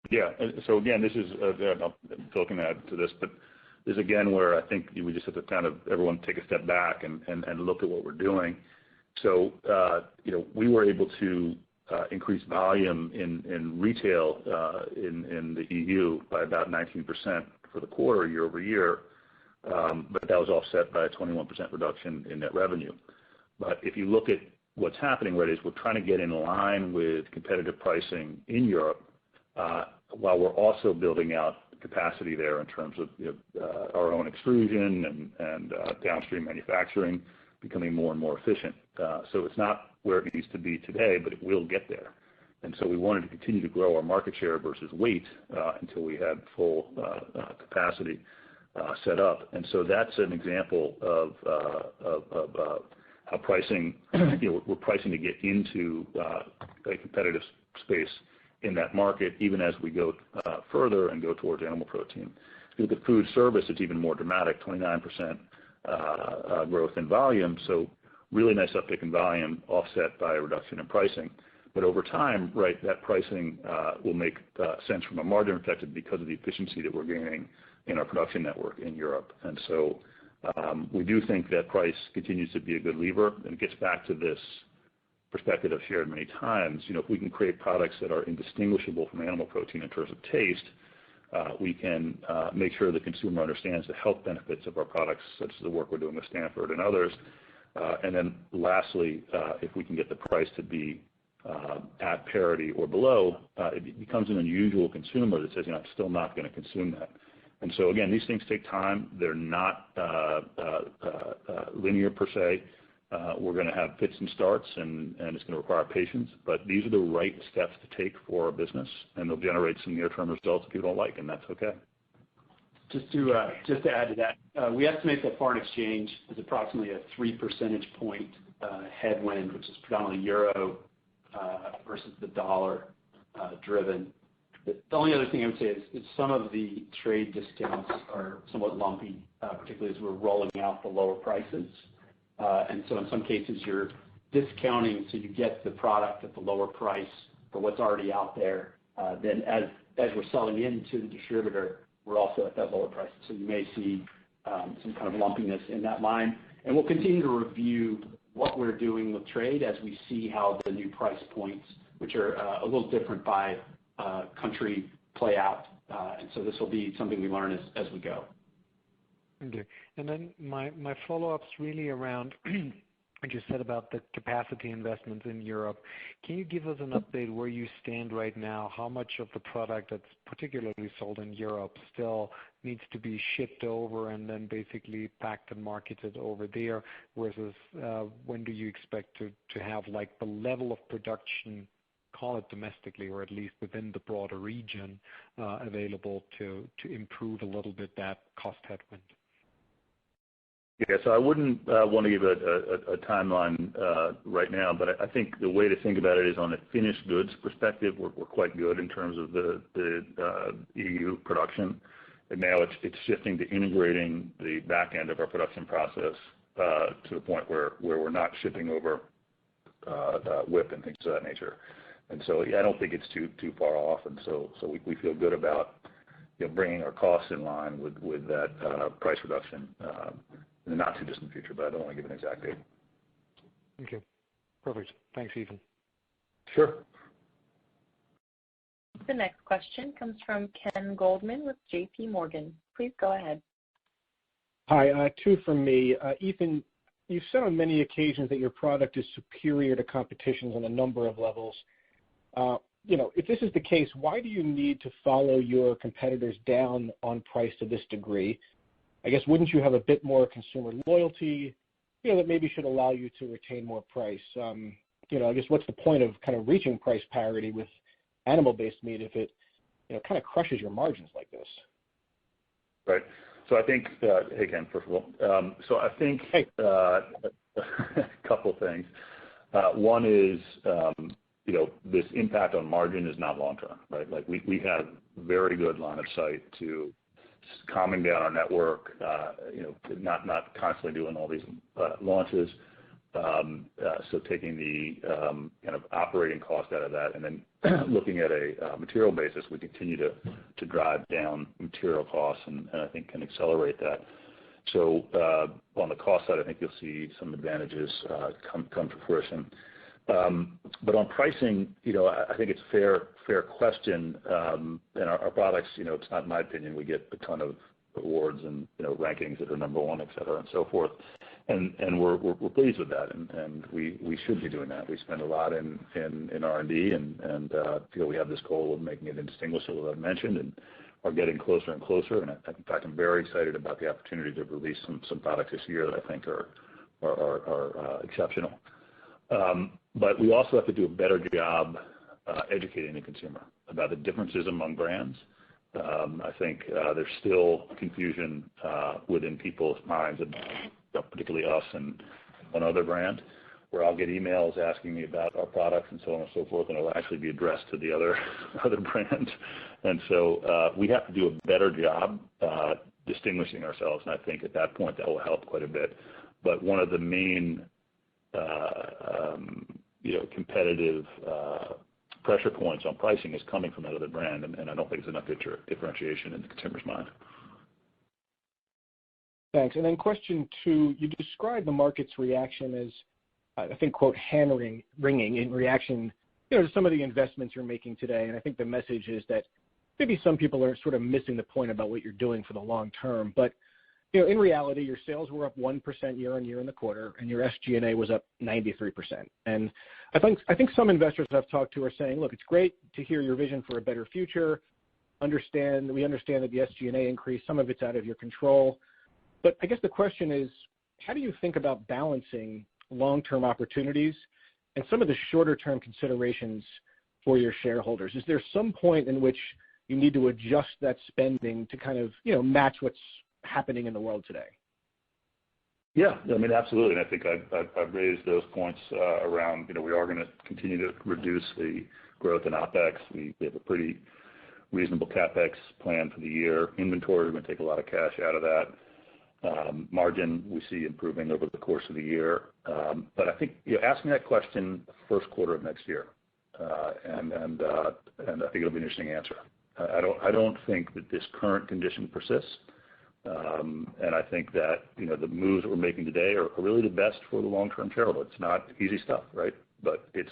Yeah, so again, this is, I'm looking at to this, but this is again where I think we just have to kind of everyone take a step back and look at what we're doing. So, we were able to increase volume in retail in the EU by about 19% for the quarter year over year, but that was offset by a 21% reduction in net revenue. But if you look at what's happening, right, is we're trying to get in line with competitive pricing in Europe, while we're also building out capacity there in terms of our own extrusion and downstream manufacturing becoming more and more efficient. So it's not where it needs to be today, but it will get there. And so we wanted to continue to grow our market share versus weight until we had full capacity set up. And so that's an example of how pricing, we're pricing to get into a competitive space in that market, even as we go further and go towards animal protein. If you look at food service, it's even more dramatic, 29% growth in volume. So really nice uptick in volume offset by a reduction in pricing. But over time, right, that pricing will make sense from a margin perspective because of the efficiency that we're gaining in our production network in Europe. And so we do think that price continues to be a good lever, and it gets back to this perspective I've shared many times. If we can create products that are indistinguishable from animal protein in terms of taste, we can make sure the consumer understands the health benefits of our products, such as the work we're doing with Stanford and others. And then lastly, if we can get the price to be at parity or below, it becomes an unusual consumer that says, I'm still not going to consume that. And so again, these things take time. They're not linear per se. We're going to have fits and starts, and it's going to require patience. But these are the right steps to take for our business, and they'll generate some near-term results that people don't like, and that's okay. Just to add to that, we estimate that foreign exchange is approximately a 3 percentage point headwind, which is predominantly euro versus the dollar driven. The only other thing I would say is some of the trade discounts are somewhat lumpy, particularly as we're rolling out the lower prices. And so in some cases you're discounting so you get the product at the lower price for what's already out there. Then as as we're selling into the distributor, we're also at that lower price. So you may see some kind of lumpiness in that line. And we'll continue to review what we're doing with trade as we see how the new price points, which are a little different by country, play out. And so this will be something we learn as we go. Okay. And then my follow-up's really around what you said about the capacity investments in Europe. Can you give us an update where you stand right now? How much of the product that's particularly sold in Europe still needs to be shipped over and then basically packed and marketed over there, versus when do you expect to have like the level of production, call it domestically or at least within the broader region, available to improve a little bit that cost headwind? Yeah, so I wouldn't want to give a timeline right now, but I think the way to think about it is on a finished goods perspective, we're quite good in terms of the EU production. And now it's shifting to integrating the back end of our production process to the point where we're not shipping over WIP and things of that nature. And so I don't think it's too far off, and so we feel good about bringing our costs in line with that price reduction in the not too distant future, but I don't want to give an exact date. Okay, perfect. Thanks, Ethan. Sure. The next question comes from Ken Goldman with J.P. Morgan. Please go ahead. Hi, two from me. Ethan, you've said on many occasions that your product is superior to competitions on a number of levels. If this is the case, why do you need to follow your competitors down on price to this degree? I guess, wouldn't you have a bit more consumer loyalty, that maybe should allow you to retain more price? I guess what's the point of kind of reaching price parity with animal-based meat if it, kind of crushes your margins like this? Right. So I think, hey Ken, first of all, so I think a couple things. One is, this impact on margin is not long-term, right? Like we have very good line of sight to calming down our network, not constantly doing all these launches. So taking the kind of operating cost out of that, and then looking at a material basis, we continue to drive down material costs, and I think can accelerate that. So on the cost side, I think you'll see some advantages come to fruition. But on pricing, I think it's a fair question. And our products, it's not my opinion. We get a ton of awards and rankings that are number one, et cetera, and so forth. And we're pleased with that, and we should be doing that. We spend a lot in R&D, and feel we have this goal of making it indistinguishable, as I mentioned, and are getting closer and closer. And in fact, I'm very excited about the opportunity to release some products this year that I think are exceptional. But we also have to do a better job educating the consumer about the differences among brands. I think there's still confusion within people's minds, particularly us and one other brand, where I'll get emails asking me about our products and so on and so forth, and it'll actually be addressed to the other brand. And so we have to do a better job distinguishing ourselves, and I think at that point that will help quite a bit. But one of the main competitive pressure points on pricing is coming from that other brand, and I don't think there's enough differentiation in the consumer's mind. Thanks. And then question two, you described the market's reaction as, I think, quote, hand-wringing in reaction to some of the investments you're making today. And I think the message is that maybe some people are sort of missing the point about what you're doing for the long term. But in reality, your sales were up 1% year on year in the quarter, and your SG&A was up 93%. And I think some investors I've talked to are saying, look, it's great to hear your vision for a better future. We understand that the SG&A increase, some of it's out of your control. But I guess the question is, how do you think about balancing long-term opportunities and some of the shorter-term considerations for your shareholders? Is there some point in which you need to adjust that spending to kind of, match what's happening in the world today? Yeah, I mean, absolutely. And I think I've raised those points around, we are going to continue to reduce the growth in OpEx. We have a pretty reasonable CapEx plan for the year. Inventory, we're going to take a lot of cash out of that. Margin, we see improving over the course of the year. But I think, ask me that question the first quarter of next year. And I think it'll be an interesting answer. I don't think that this current condition persists. And I think that, the moves that we're making today are really the best for the long-term shareholder. It's not easy stuff, right? But it's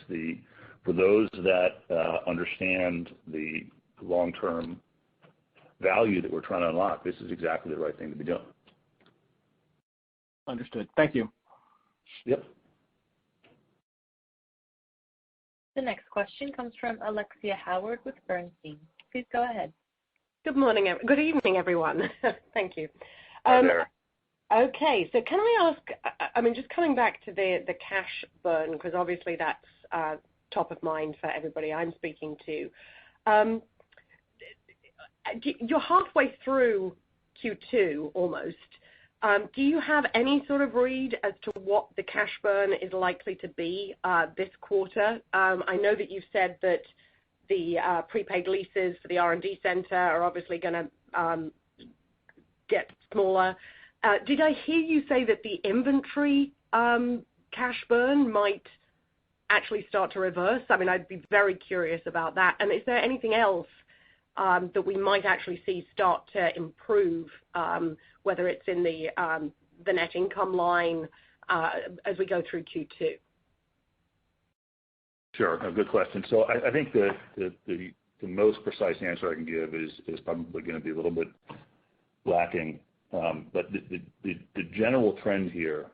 for those that understand the long-term value that we're trying to unlock, this is exactly the right thing to be doing. Understood. Thank you. Yep. The next question comes from Alexia Howard with Bernstein. Please go ahead. Good evening, everyone. Thank you. Hi there. Okay, so can I ask, just coming back to the cash burn, because obviously that's top of mind for everybody I'm speaking to. You're halfway through Q2 almost. Do you have any sort of read as to what the cash burn is likely to be this quarter? I know that you've said that the prepaid leases for the R&D center are obviously going to get smaller. Did I hear you say that the inventory cash burn might actually start to reverse? I'd be very curious about that. And is there anything else that we might actually see start to improve, whether it's in the net income line as we go through Q2? Sure, a good question. So I think the most precise answer I can give is probably going to be a little bit lacking. But the general trend here,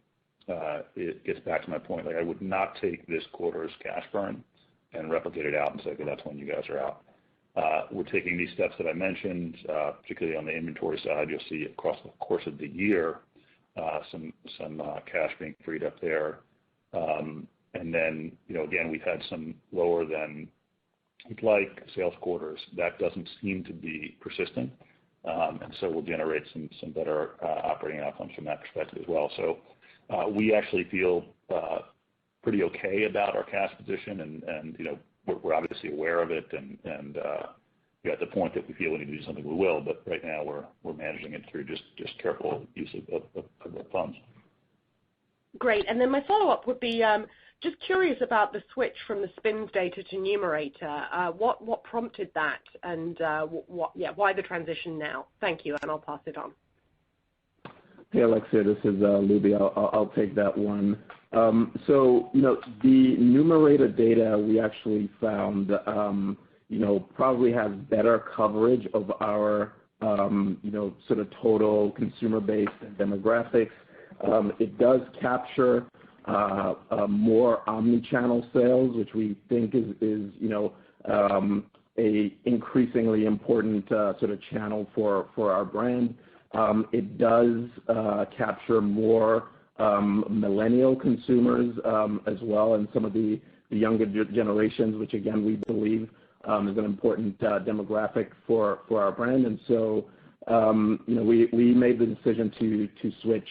it gets back to my point. Like, I would not take this quarter's cash burn and replicate it out and say, okay, that's when you guys are out. We're taking these steps that I mentioned, particularly on the inventory side. You'll see across the course of the year some cash being freed up there. And then, again, we've had some lower than we'd like sales quarters. That doesn't seem to be persistent. And so we'll generate some better operating outcomes from that perspective as well. So we actually feel pretty okay about our cash position, and we're obviously aware of it, and at the point that we feel we need to do something, we will. But right now, we're managing it through just careful use of the funds. Great. And then my follow-up would be just curious about the switch from the spins data to numerator. What prompted that, and why the transition now? Thank you, and I'll pass it on. Hey, Alexia, this is Luby. I'll take that one. So, the numerator data we actually found, probably has better coverage of our, sort of total consumer base and demographics. It does capture more omni-channel sales, which we think is a increasingly important sort of channel for our brand. It does capture more millennial consumers as well, and some of the younger generations, which again we believe is an important demographic for our brand. And so we made the decision to switch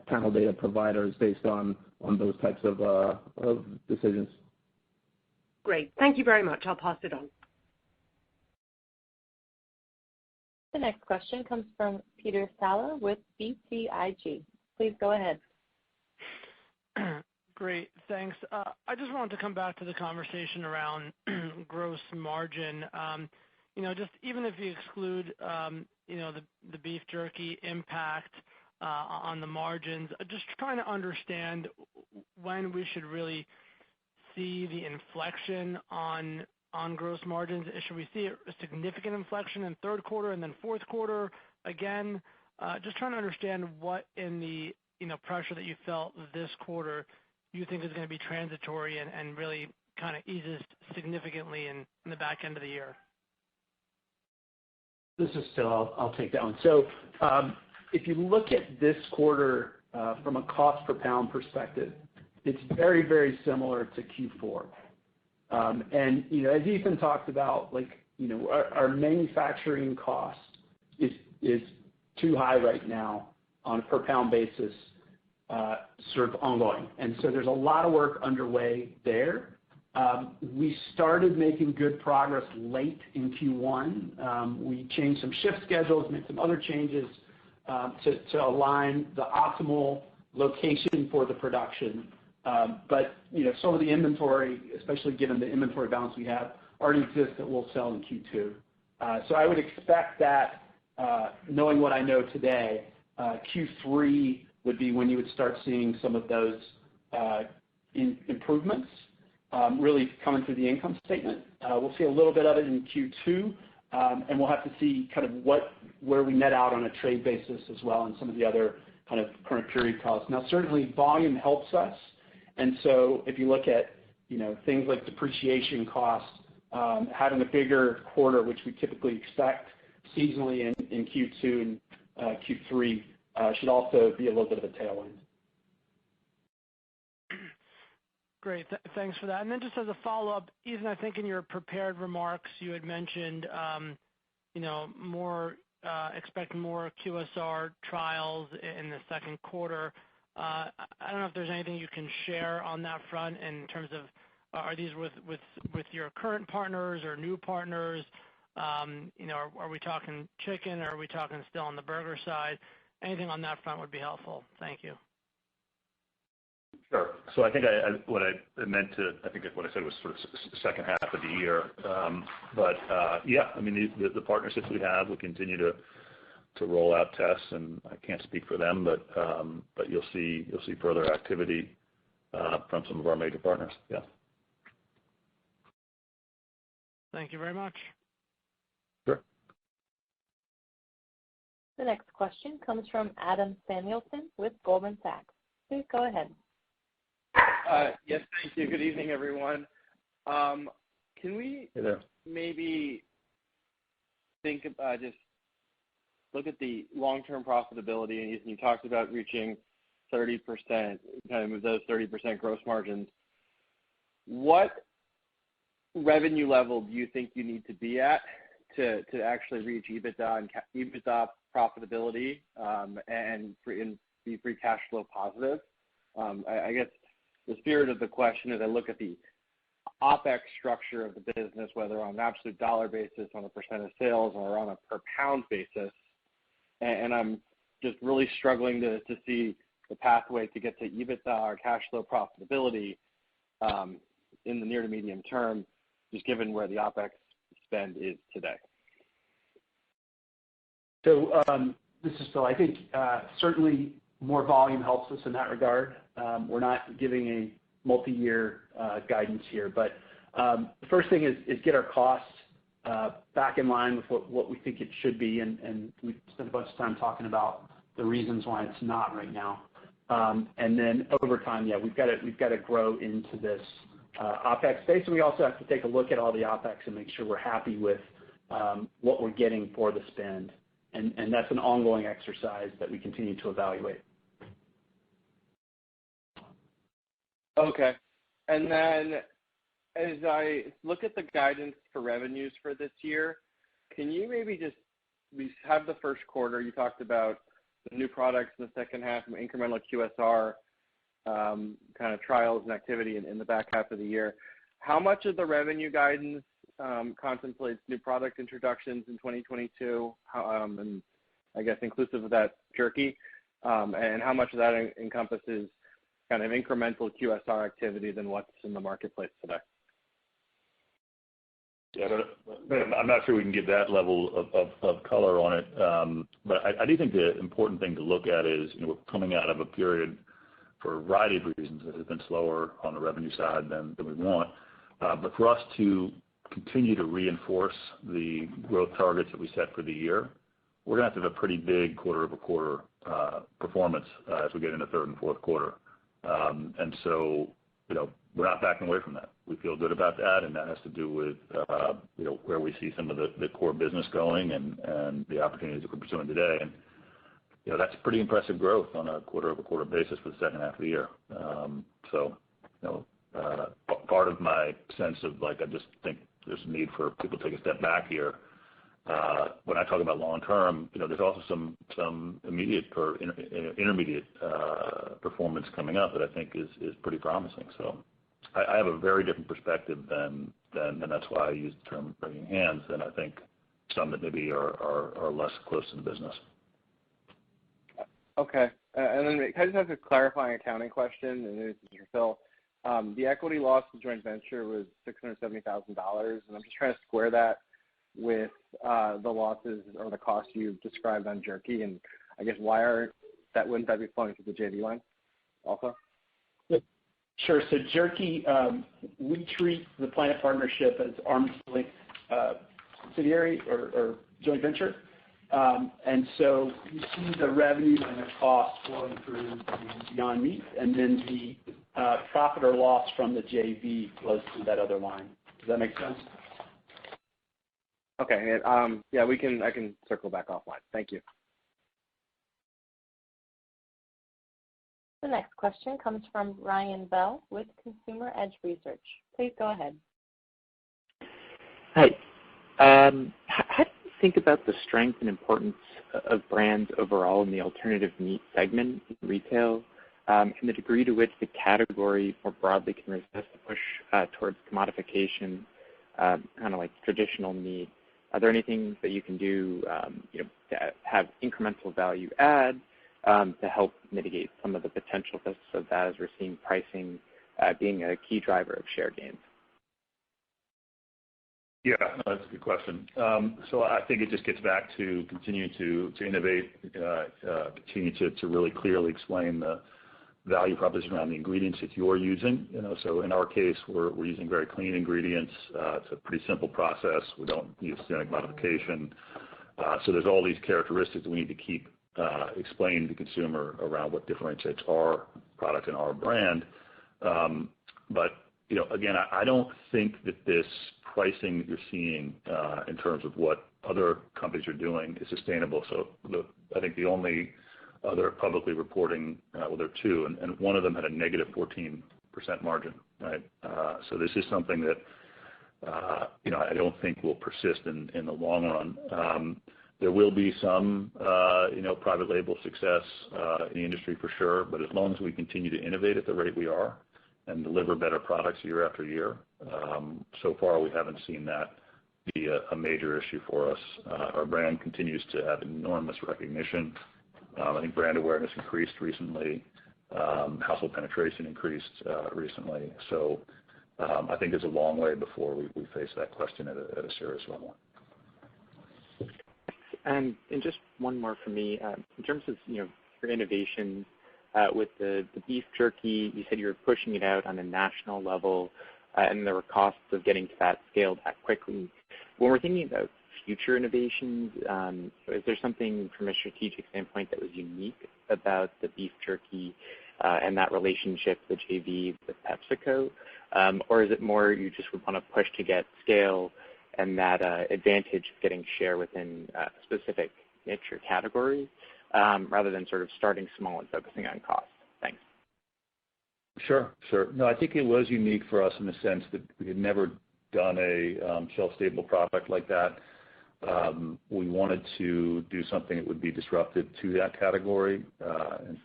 panel data providers based on those types of decisions. Great. Thank you very much. I'll pass it on. The next question comes from Peter Saleh with BTIG. Please go ahead. Great, thanks. I just wanted to come back to the conversation around gross margin. Just even if you exclude, the beef jerky impact on the margins, just trying to understand when we should really see the inflection on gross margins. Should we see a significant inflection in third quarter and then fourth quarter again? Just trying to understand what in the pressure that you felt this quarter you think is going to be transitory and really kind of eases significantly in the back end of the year. This is Phil. I'll take that one. So if you look at this quarter from a cost per pound perspective, it's very, very similar to Q4. And as Ethan talked about, our manufacturing cost is too high right now on a per pound basis, sort of ongoing. And so there's a lot of work underway there. We started making good progress late in Q1. We changed some shift schedules, made some other changes to align the optimal location for the production. But some of the inventory, especially given the inventory balance we have, already exist that we'll sell in Q2. So I would expect that, knowing what I know today, Q3 would be when you would start seeing some of those improvements really coming through the income statement. We'll see a little bit of it in Q2, and we'll have to see kind of where we net out on a trade basis as well, and some of the other kind of current period costs. Now, certainly volume helps us, and so if you look at things like depreciation costs, having a bigger quarter, which we typically expect seasonally in Q2 and Q3, should also be a little bit of a tailwind. Great. Thanks for that. And then just as a follow-up, Ethan, I think in your prepared remarks, you had mentioned, expect more QSR trials in the second quarter. I don't know if there's anything you can share on that front in terms of, are these with your current partners or new partners? Are we talking chicken, or are we talking still on the burger side? Anything on that front would be helpful. Thank you. Sure. So I think what I said was sort of second half of the year. Yeah, I mean, the partnerships we have, we continue to roll out tests, and I can't speak for them, but you'll see further activity from some of our major partners. Yeah. Thank you very much. Sure. The next question comes from Adam Samuelson with Goldman Sachs. Please go ahead. Yes, thank you. Good evening, everyone. Can we maybe think about just look at the long-term profitability? And Ethan, you talked about reaching 30%, kind of with those 30% gross margins. What revenue level do you think you need to be at to actually reach EBITDA and EBITDA profitability and be free cash flow positive? I guess the spirit of the question is I look at the OpEx structure of the business, whether on an absolute dollar basis, on a percent of sales, or on a per pound basis, and I'm just really struggling to see the pathway to get to EBITDA or cash flow profitability in the near to medium term, just given where the OpEx spend is today. So this is Phil. I think certainly more volume helps us in that regard. We're not giving a multi-year guidance here, but the first thing is get our costs back in line with what we think it should be, and we spent a bunch of time talking about the reasons why it's not right now. And then over time, yeah, we've got to grow into this OpEx space, and we also have to take a look at all the OpEx and make sure we're happy with what we're getting for the spend. And that's an ongoing exercise that we continue to evaluate. Okay. And then as I look at the guidance for revenues for this year, can you maybe we have the first quarter, you talked about the new products in the second half, incremental QSR kind of trials and activity in the back half of the year. How much of the revenue guidance contemplates new product introductions in 2022, and I guess inclusive of that jerky, and how much of that encompasses kind of incremental QSR activity than what's in the marketplace today? Yeah, I'm not sure we can give that level of color on it, but I do think the important thing to look at is we're coming out of a period for a variety of reasons that has been slower on the revenue side than we want. But for us to continue to reinforce the growth targets that we set for the year, we're going to have a pretty big quarter-over-quarter performance as we get into third and fourth quarter. And so, we're not backing away from that. We feel good about that, and that has to do with, where we see some of the core business going and the opportunities that we're pursuing today. And, that's pretty impressive growth on a quarter-over-quarter basis for the second half of the year. Part of my sense of I just think there's a need for people to take a step back here. When I talk about long term, there's also some immediate or intermediate performance coming up that I think is pretty promising. So I have a very different perspective than that's why I use the term wringing hands, than I think some that maybe are less close to the business. Okay. And then can I just have a clarifying accounting question, and this is for Phil. The equity loss in joint venture was $670,000, and I'm just trying to square that with the losses or the costs you described on jerky, and I guess wouldn't that be flowing through the JV line also? Sure. So jerky, we treat the Planet Partnership as arm's length subsidiary or joint venture. And so you see the revenue and the cost flowing through the Beyond Meat, and then the profit or loss from the JV flows through that other line. Does that make sense? Okay. And, I can circle back offline. Thank you. The next question comes from Ryan Bell with Consumer Edge Research. Please go ahead. Hi. How do you think about the strength and importance of brands overall in the alternative meat segment in retail, and the degree to which the category more broadly can resist the push towards commodification, kind of like traditional meat? Are there anything that you can do, to have incremental value add to help mitigate some of the potential risks of that, as we're seeing pricing being a key driver of share gains? Yeah, that's a good question. So I think it just gets back to continuing to innovate, continue to really clearly explain the value proposition around the ingredients that you're using. So in our case, we're using very clean ingredients. It's a pretty simple process. We don't use genetic modification. So there's all these characteristics that we need to keep explaining to the consumer around what differentiates our product and our brand. But again, I don't think that this pricing that you're seeing in terms of what other companies are doing is sustainable. So I think the only other publicly reporting, well, there are two, and one of them had a negative 14% margin, right? So this is something that I don't think will persist in the long run. There will be some private label success in the industry for sure, but as long as we continue to innovate at the rate we are and deliver better products year after year, so far we haven't seen that be a major issue for us. Our brand continues to have enormous recognition. I think brand awareness increased recently. Household penetration increased recently. So I think there's a long way before we face that question at a serious level. And just one more for me. In terms of your innovations with the beef jerky, you said you were pushing it out on a national level, and there were costs of getting to that scale that quickly. When we're thinking about future innovations, is there something from a strategic standpoint that was unique about the beef jerky and that relationship, the JV with PepsiCo? Or is it more you just would want to push to get scale and that advantage of getting share within a specific niche or category, rather than sort of starting small and focusing on cost? Thanks. Sure. No, I think it was unique for us in the sense that we had never done a shelf-stable product like that. We wanted to do something that would be disruptive to that category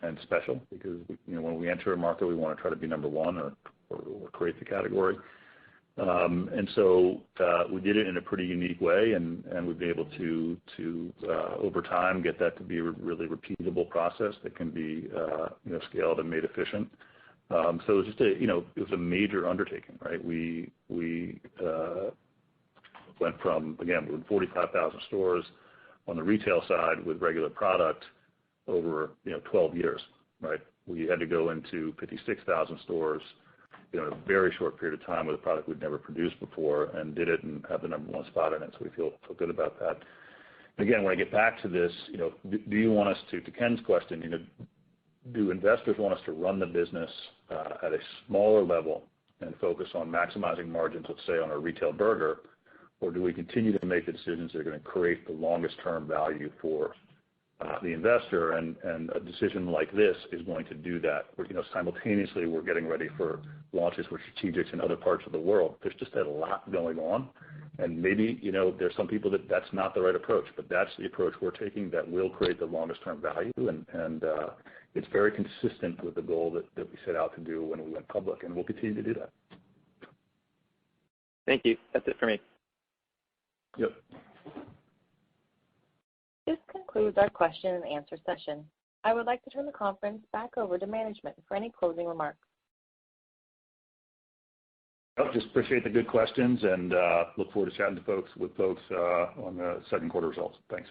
and special, because when we enter a market, we want to try to be number one or create the category. And so we did it in a pretty unique way, and we've been able to over time get that to be a really repeatable process that can be scaled and made efficient. So it was just it was a major undertaking, right? We went from, again, we were in 45,000 stores on the retail side with regular product over 12 years, right? We had to go into 56,000 stores in a very short period of time with a product we'd never produced before, and did it and have the number one spot in it. So we feel good about that. Again, when I get back to this, do you want us to Ken's question, do investors want us to run the business at a smaller level and focus on maximizing margins, let's say on a retail burger, or do we continue to make the decisions that are going to create the longest term value for the investor? And a decision like this is going to do that. Simultaneously, we're getting ready for launches with strategics in other parts of the world. There's just a lot going on, and maybe there's some people that's not the right approach, but that's the approach we're taking that will create the longest term value, and it's very consistent with the goal that we set out to do when we went public, and we'll continue to do that. Thank you. That's it for me. Yep. This concludes our question and answer session. I would like to turn the conference back over to management for any closing remarks. Just appreciate the good questions and look forward to chatting with folks on the second quarter results. Thanks.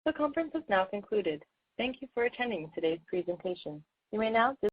The conference is now concluded. Thank you for attending today's presentation. You may now